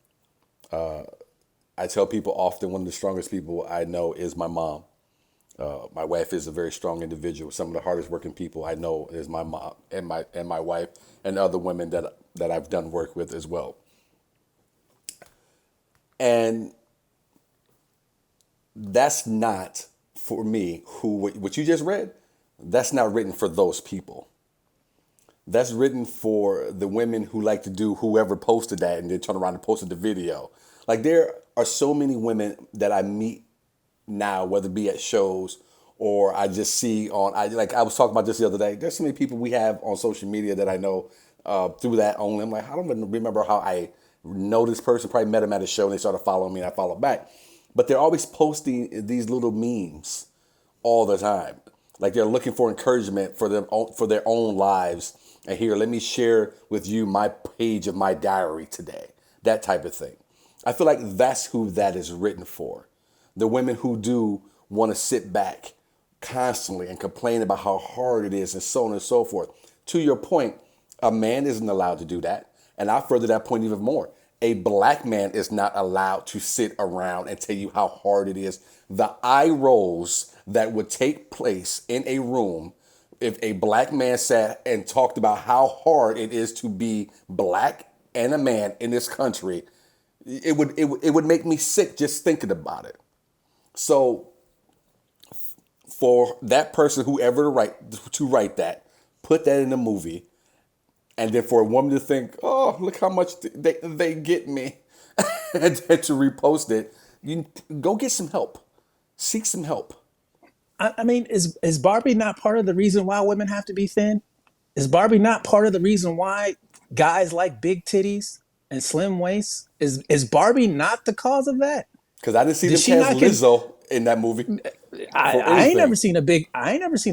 I tell people often one of the strongest people I know is my mom. My wife is a very strong individual. Some of the hardest working people I know is my mom and my wife and other women that I've done work with as well. And that's not for me. What you just read, that's not written for those people. That's written for the women who like to do whoever posted that and then turn around and posted the video. Like, there are so many women that I meet now, whether it be at shows or I just see I was talking about this the other day. There's so many people we have on social media that I know through that only. I'm like, I don't even remember how I know this person. Probably met him at a show and they started following me and I followed back. But they're always posting these little memes all the time. Like they're looking for encouragement for them for their own lives. And here, let me share with you my page of my diary today. That type of thing. I feel like that's who that is written for. The women who do want to sit back constantly and complain about how hard it is and so on and so forth. To your point, a man isn't allowed to do that. And I'll further that point even more. A black man is not allowed to sit around and tell you how hard it is. The eye rolls that would take place in a room if a black man sat and talked about how hard it is to be black and a man in this country, it would make me sick just thinking about it. So for that person, whoever to write that, put that in a movie, and then for a woman to think, oh, look how much they get me, and to repost it, you go get some help. Seek some help. I mean, is Barbie not part of the reason why women have to be thin? Is Barbie not part of the reason why guys like big titties and slim waists? Is Barbie not the cause of that? Because I didn't see them cast Lizzo in that movie. I ain't never seen a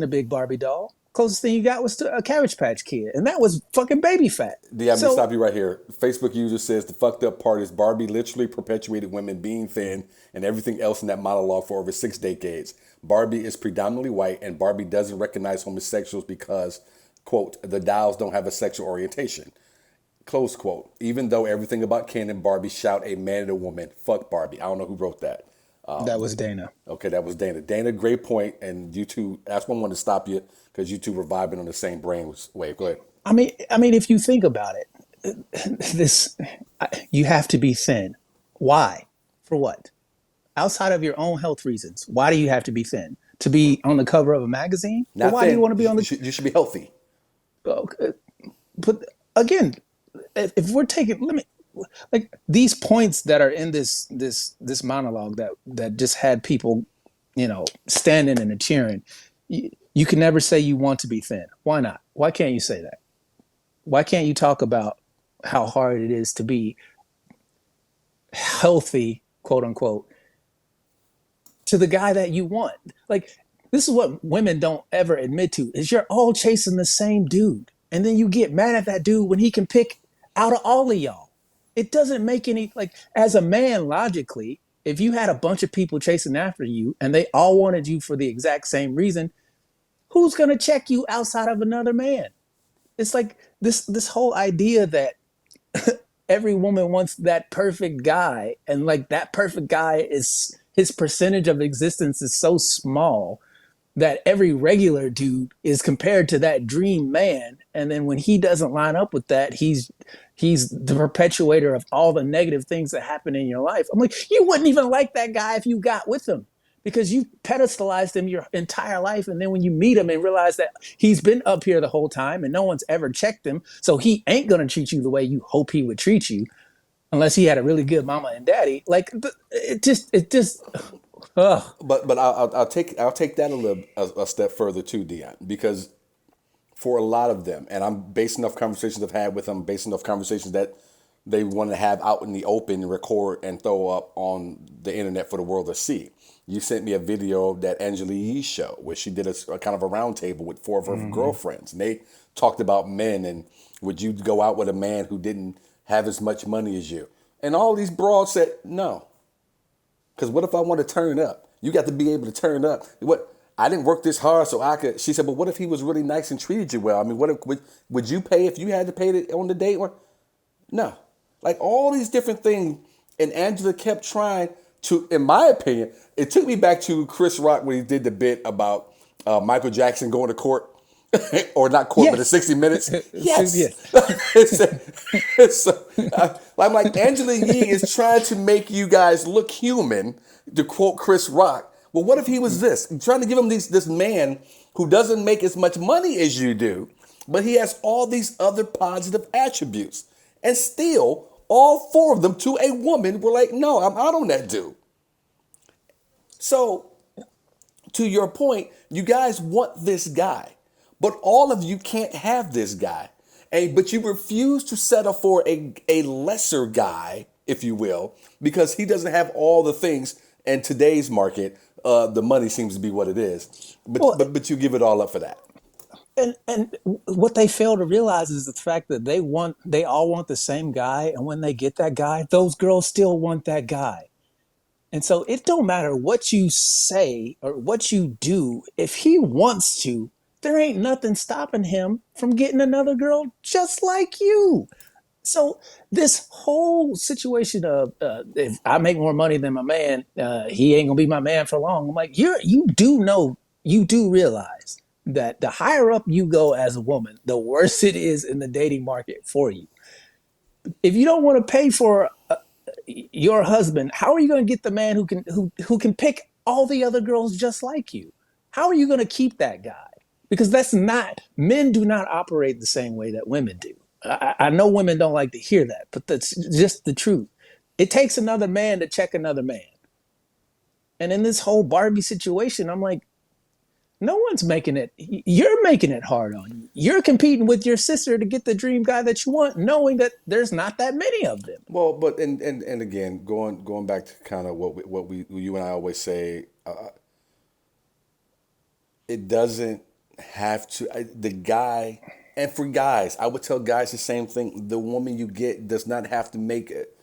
big Barbie doll. Closest thing you got was to a Cabbage Patch Kid, and that was fucking baby fat. Yeah, I'm gonna stop you right here. Facebook user says the fucked up part is Barbie literally perpetuated women being thin and everything else in that monologue for over 6 decades. Barbie is predominantly white, and Barbie doesn't recognize homosexuals because, quote, the dolls don't have a sexual orientation. Close quote. Even though everything about Ken and Barbie shout a man and a woman, fuck Barbie. I don't know who wrote that. That was Dana. Okay, that was Dana. Dana, great point. And you two, that's why I wanted to stop you, because you two were vibing on the same brain wave. Go ahead. I mean, if you think about it, you have to be thin. Why? For what? Outside of your own health reasons, why do you have to be thin? To be on the cover of a magazine? Not why thin. Do you want to be on the? You should be healthy. Okay. But again, if we're taking, like these points that are in this monologue that just had people, standing and cheering. You can never say you want to be thin. Why not? Why can't you say that? Why can't you talk about how hard it is to be healthy, quote unquote, to the guy that you want? Like, this is what women don't ever admit to, is you're all chasing the same dude. And then you get mad at that dude when he can pick out of all of y'all. It doesn't make any, like, as a man, logically, if you had a bunch of people chasing after you and they all wanted you for the exact same reason, who's going to check you outside of another man? It's like this whole idea that every woman wants that perfect guy, and like that perfect guy is, his percentage of existence is so small that every regular dude is compared to that dream man. And then when he doesn't line up with that, he's the perpetuator of all the negative things that happen in your life. I'm like, you wouldn't even like that guy if you got with him, because you pedestalized him your entire life. And then when you meet him and realize that he's been up here the whole time and no one's ever checked him, so he ain't going to treat you the way you hope he would treat you, unless he had a really good mama and daddy. Like, it just, ugh. But I'll take that a step further too, Deon, because for a lot of them, and I'm basing off conversations I've had with them, basing off conversations that they want to have out in the open and record and throw up on the internet for the world to see. You sent me a video of that Angela Yee's show where she did a kind of a round table with 4 of her girlfriends, and they talked about men and would you go out with a man who didn't have as much money as you? And all these broads said no. Because what if I want to turn up? You got to be able to turn up. What? I didn't work this hard so I could. She said, but what if he was really nice and treated you well? I mean, what if, would you pay if you had to pay it on the date? Or no. Like all these different things. And Angela kept trying to, in my opinion, it took me back to Chris Rock when he did the bit about Michael Jackson going to court. Or not court, but in 60 Minutes. Yes. I'm like, Angela Yee is trying to make you guys look human, to quote Chris Rock. Well, what if he was this? Trying to give him this man who doesn't make as much money as you do, but he has all these other positive attributes. And still, all 4 of them to a woman were like, no, I'm out on that dude. So, to your point, you guys want this guy, but all of you can't have this guy. But you refuse to settle for a lesser guy, if you will, because he doesn't have all the things in today's market. The money seems to be what it is, but you give it all up for that. And what they fail to realize is the fact that they all want the same guy, and when they get that guy, those girls still want that guy. And so it don't matter what you say or what you do. If he wants to, there ain't nothing stopping him from getting another girl just like you. So this whole situation of if I make more money than my man, he ain't gonna be my man for long. I'm like, you do realize that the higher up you go as a woman, the worse it is in the dating market for you. If you don't want to pay for your husband, how are you going to get the man who can pick all the other girls just like you? How are you going to keep that guy? Because that's not men do not operate the same way that women do. I know women don't like to hear that, but that's just the truth. It takes another man to check another man. And in this whole Barbie situation, I'm like, no one's making it. You're making it hard on you. You're competing with your sister to get the dream guy that you want, knowing that there's not that many of them. Well, but and again, going back to kind of what you and I always say, it doesn't have to. The guy, and for guys, I would tell guys the same thing. The woman you get does not have to make it.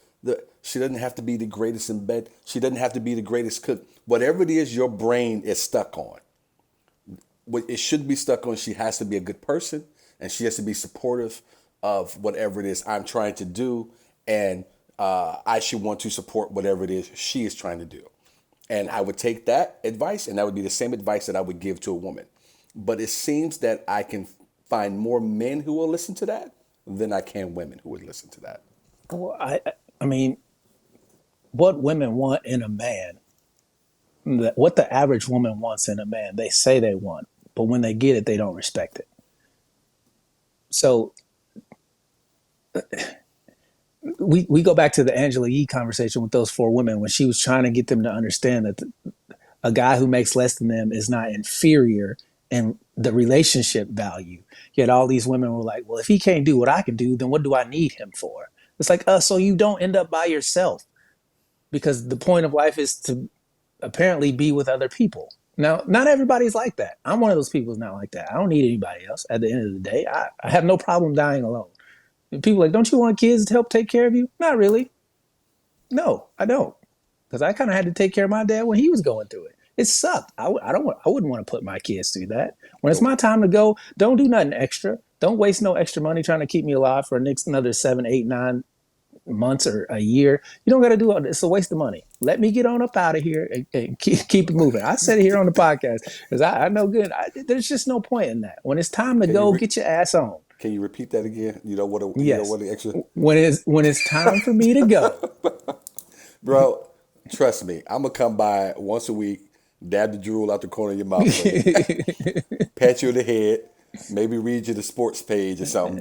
She doesn't have to be the greatest in bed. She doesn't have to be the greatest cook. Whatever it is your brain is stuck on, what it should be stuck on, she has to be a good person, and she has to be supportive of whatever it is I'm trying to do, and I should want to support whatever it is she is trying to do. And I would take that advice, and that would be the same advice that I would give to a woman. But it seems that I can find more men who will listen to that than I can women who would listen to that. Well, I mean, what women want in a man, what the average woman wants in a man, they say they want, but when they get it, they don't respect it. So we go back to the Angela Yee conversation with those four women when she was trying to get them to understand that a guy who makes less than them is not inferior in the relationship value. Yet all these women were like, well, if he can't do what I can do, then what do I need him for? It's like, so you don't end up by yourself, because the point of life is to apparently be with other people. Now, not everybody's like that. I'm one of those people who's not like that. I don't need anybody else. At the end of the day, I have no problem dying alone. And people are like, don't you want kids to help take care of you? Not really. No, I don't. Because I kind of had to take care of my dad when he was going through it. It sucked. I wouldn't want to put my kids through that. When it's my time to go, don't do nothing extra. Don't waste no extra money trying to keep me alive for the next another 7, 8, 9 months or a year. You don't got to do it. It's a waste of money. Let me get on up out of here and keep it moving. I said it here on the podcast because I know good. There's just no point in that. When it's time to go, get your ass on. Can you repeat that again? You know what? Yes. You know what the extra. When it's time for me to go, bro. Trust me, I'm gonna come by once a week, dab the drool out the corner of your mouth, pat you in the head, maybe read you the sports page or something.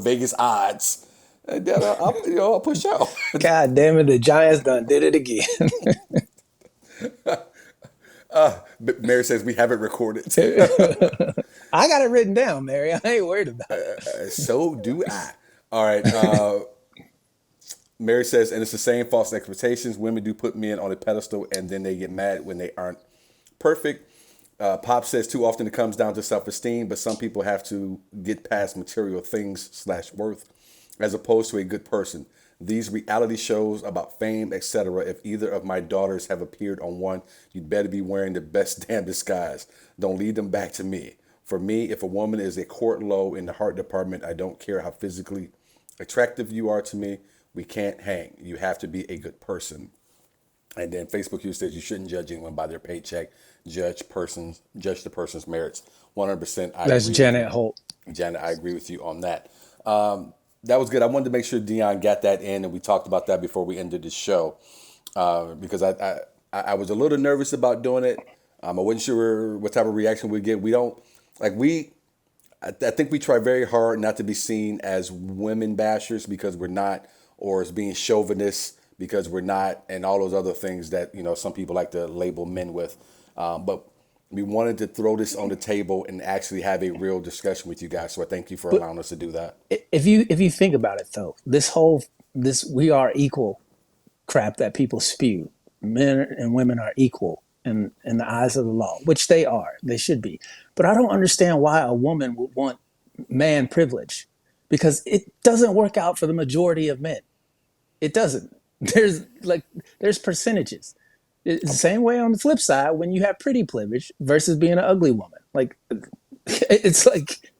Vegas odds. And then I'll push out. God damn it, the Giants done did it again. Mary says we haven't recorded. I got it written down, Mary. I ain't worried about it. So do I. All right. Mary says, and it's the same false expectations. Women do put men on a pedestal, and then they get mad when they aren't perfect. Pop says too often it comes down to self-esteem, but some people have to get past material things / worth as opposed to a good person. These reality shows about fame, etc. If either of my daughters have appeared on one, you'd better be wearing the best damn disguise. Don't lead them back to me. For me, if a woman is a court low in the heart department, I don't care how physically attractive you are to me. We can't hang. You have to be a good person. And then Facebook user says you shouldn't judge anyone by their paycheck. Judge the person's merits. 100%. That's Janet Holt. Janet, I agree with you on that. That was good. I wanted to make sure Deon got that in, and we talked about that before we ended the show, because I was a little nervous about doing it. I wasn't sure what type of reaction we'd get. I think we try very hard not to be seen as women bashers, because we're not, or as being chauvinists because we're not, and all those other things that, some people like to label men with. But we wanted to throw this on the table and actually have a real discussion with you guys. So I thank you for allowing us to do that. If you think about it though, this we are equal crap that people spew, men and women are equal in the eyes of the law, which they are, they should be. But I don't understand why a woman would want man privilege, because it doesn't work out for the majority of men. It doesn't. There's percentages. It's the same way on the flip side when you have pretty privilege versus being an ugly woman. Like, it's like,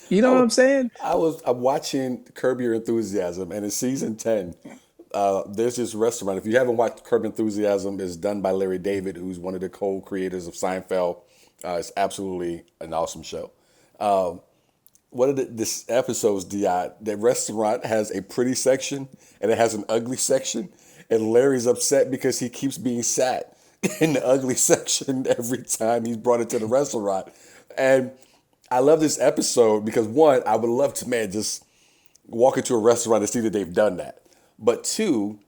you know what I'm saying? I'm watching Curb Your Enthusiasm, and in season 10, there's this restaurant. If you haven't watched Curb Your Enthusiasm, it's done by Larry David, who's one of the co-creators of Seinfeld. It's absolutely an awesome show. One of this episodes, the restaurant has a pretty section and it has an ugly section, and Larry's upset because he keeps being sat in the ugly section every time he's brought into the restaurant. And I love this episode because, one, I would love to, just walk into a restaurant and see that they've done that. But two,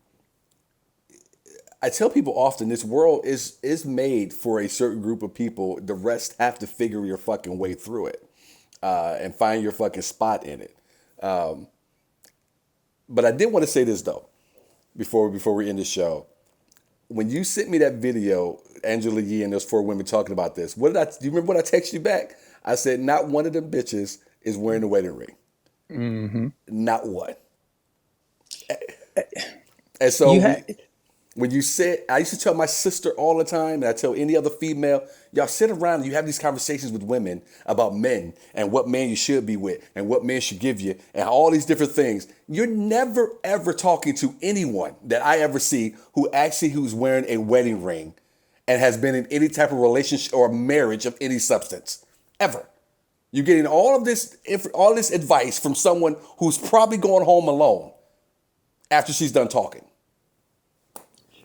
I tell people often this world is made for a certain group of people. The rest have to figure your fucking way through it and find your fucking spot in it. But I did want to say this though, before we end the show. When you sent me that video, Angela Yee and those 4 women talking about this, do you remember what I texted you back? I said, not one of them bitches is wearing a wedding ring. Mm-hmm. Not one. And so when you said, I used to tell my sister all the time, and I tell any other female, y'all sit around and you have these conversations with women about men and what man you should be with and what man should give you and all these different things. You're never, ever talking to anyone that I ever see who's wearing a wedding ring and has been in any type of relationship or marriage of any substance, ever. You're getting all this advice from someone who's probably going home alone after she's done talking.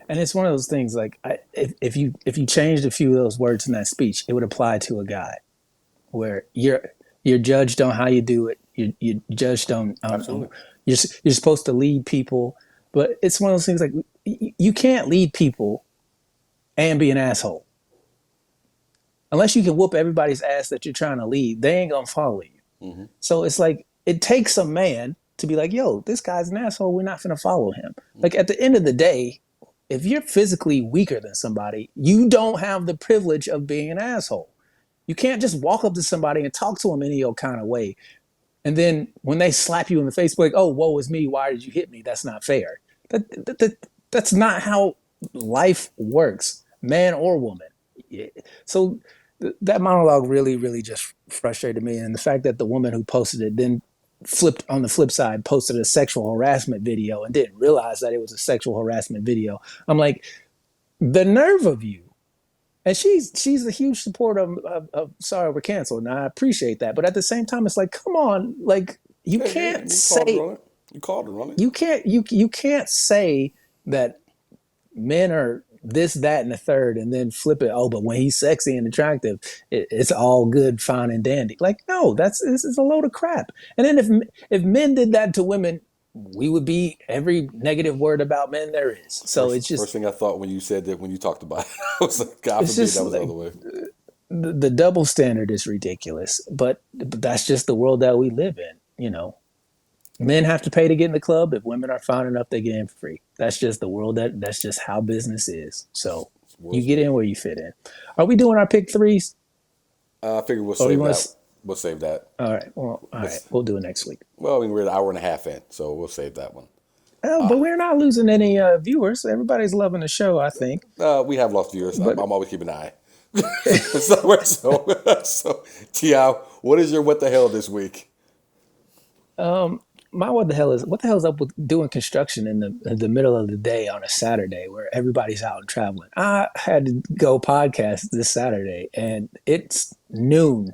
And it's one of those things, like, if you changed a few of those words in that speech, it would apply to a guy, where you're judged on how you do it. You're judged on you're supposed to lead people, but it's one of those things like you can't lead people and be an asshole unless you can whoop everybody's ass that you're trying to lead. They ain't gonna follow you. Mm-hmm. So it's like it takes a man to be like, yo, this guy's an asshole. We're not gonna follow him. Mm-hmm. Like, at the end of the day, if you're physically weaker than somebody, you don't have the privilege of being an asshole. You can't just walk up to somebody and talk to them any old kind of way. And then when they slap you in the face, like, oh, woe is me. Why did you hit me? That's not fair. That's not how life works, man or woman. So that monologue really, really just frustrated me. And the fact that the woman who posted it then flipped on the flip side, posted a sexual harassment video and didn't realize that it was a sexual harassment video. I'm like, the nerve of you. And she's a huge supporter of Sorry We're Canceled, and I appreciate that. But at the same time, it's like, come on, like, you can't say you called her on it. You can't say that men are this, that, and the third, and then flip it. Oh, but when he's sexy and attractive, it's all good, fine, and dandy. Like, no, this is a load of crap. And then if men did that to women, we would be every negative word about men there is. So it's just first thing I thought when you said that, when you talked about it, I was like, God forbid that was the other way. The double standard is ridiculous, but that's just the world that we live in. You know, men have to pay to get in the club. If women are fine enough, they get in for free. That's just the world that's just how business is. So you get in where you fit in. Are we doing our pick threes? I figure we'll save that. We'll save that. All right. Well, all right. We'll do it next week. Well, I mean, we're an hour and a half in, so we'll save that one. Oh, but we're not losing any viewers. Everybody's loving the show, I think. We have lost viewers. I'm always keeping an eye. So, T.I., what is your what the hell this week? My what the hell is up with doing construction in the middle of the day on a Saturday where everybody's out and traveling? I had to go podcast this Saturday, and it's noon.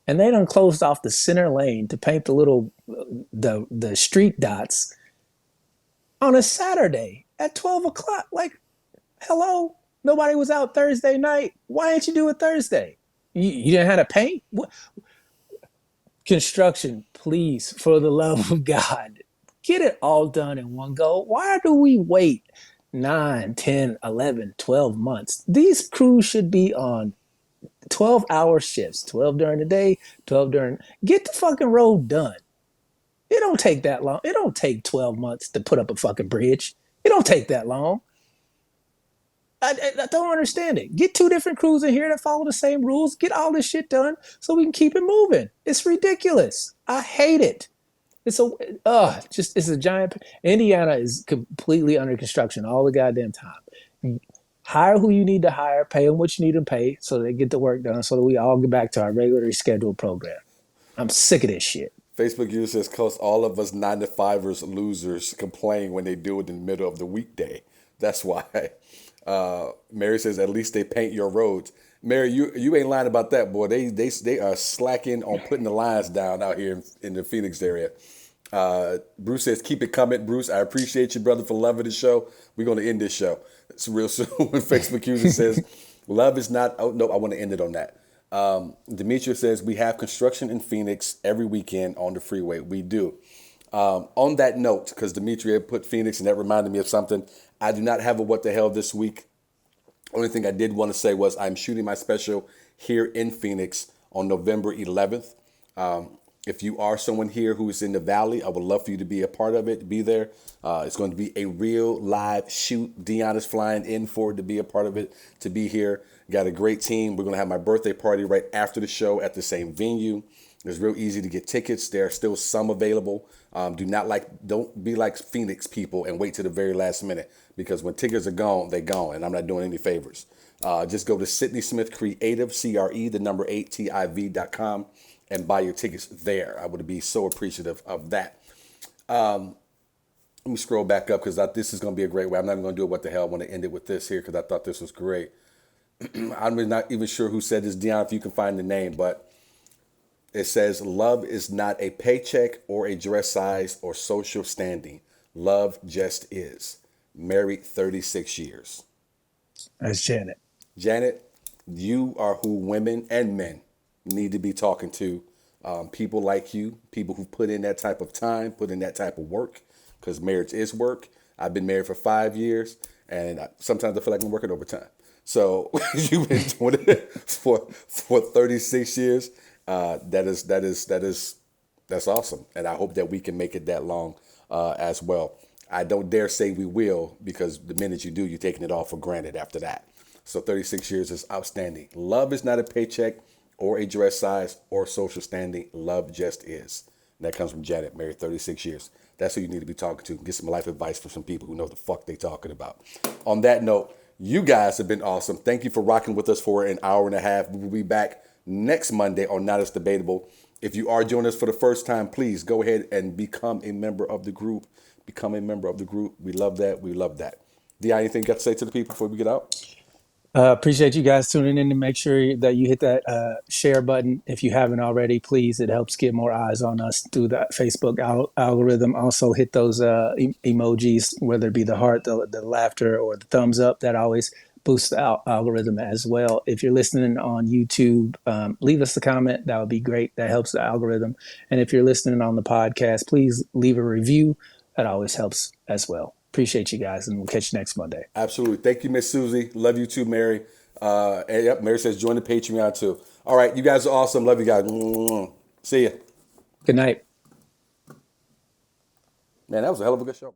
And they done closed off the center lane to paint the street dots on a Saturday at 12 o'clock. Like, hello? Nobody was out Thursday night. Why didn't you do it Thursday? You didn't have to paint? What? Construction, please, for the love of God, Get it all done in one go. Why do we wait 9, 10, 11, 12 months? These crews should be on 12-hour shifts, 12 during the day, 12 during. Get the fucking road done. It don't take that long. It don't take 12 months to put up a fucking bridge. It don't take that long. I don't understand it. Get two different crews in here that follow the same rules. Get all this shit done so we can keep it moving. It's ridiculous. I hate it. It's a giant. Indiana is completely under construction all the goddamn time. Hire who you need to hire, pay them what you need to pay so they get the work done so that we all get back to our regularly scheduled program. I'm sick of this shit. Facebook user says, "Cause all of us 9-to-5ers losers complain when they do it in the middle of the weekday. That's why." Mary says, "At least they paint your roads." Mary, you ain't lying about that, boy. They are slacking on putting the lines down out here in the Phoenix area. Bruce says, "Keep it coming, Bruce. I appreciate you, brother, for loving the show. We're going to end this show. It's real soon." When Facebook user says, "Love is not." Oh no, I want to end it on that. Demetria says, "We have construction in Phoenix every weekend on the freeway." We do. On that note, because Demetria put Phoenix and that reminded me of something, I do not have a what the hell this week. Only thing I did want to say was I'm shooting my special here in Phoenix on November 11th. If you are someone here who is in the Valley, I would love for you to be a part of it, be there. It's going to be a real live shoot. Deon is flying in for it to be a part of it, to be here. Got a great team. We're going to have my birthday party right after the show at the same venue. It's real easy to get tickets. There are still some available. Don't be like Phoenix people and wait to the very last minute, because when tickets are gone, they're gone, and I'm not doing any favors. Just go to Sidney Smith Creative, CRE, the number 8, TIV.com, and buy your tickets there. I would be so appreciative of that. Let me scroll back up because this is going to be a great way. I'm not even going to do it. What the hell? I want to end it with this here because I thought this was great. I'm not even sure who said this, Deon, if you can find the name, but it says, "Love is not a paycheck or a dress size or social standing. Love just is." Married 36 years. That's Janet. Janet, you are who women and men need to be talking to. People like you, people who put in that type of time, put in that type of work, because marriage is work. I've been married for 5 years, and sometimes I feel like I'm working overtime. So you've been doing it for 36 years. That's awesome, and I hope that we can make it that long as well. I don't dare say we will, because the minute you do, you're taking it all for granted after that. So 36 years is outstanding. Love is not a paycheck or a dress size or social standing. Love just is. And that comes from Janet, married 36 years. That's who you need to be talking to. Get some life advice from some people who know the fuck they talking about. On that note, you guys have been awesome. Thank you for rocking with us for an hour and a half. We will be back next Monday on Not As Debatable. If you are joining us for the first time, please go ahead and become a member of the group. Become a member of the group. We love that. We love that. Di, anything you got to say to the people before we get out? Appreciate you guys tuning in, and make sure that you hit that share button if you haven't already. Please, it helps get more eyes on us through the Facebook algorithm. Also, hit those emojis, whether it be the heart, the laughter, or the thumbs up. That always boosts the algorithm as well. If you're listening on YouTube, leave us a comment. That would be great. That helps the algorithm. And if you're listening on the podcast, please leave a review. That always helps as well. Appreciate you guys, and we'll catch you next Monday. Absolutely. Thank you, Miss Susie. Love you too, Mary. And yep, Mary says join the Patreon too. All right, you guys are awesome. Love you guys. See ya. Good night. Man, that was a hell of a good show.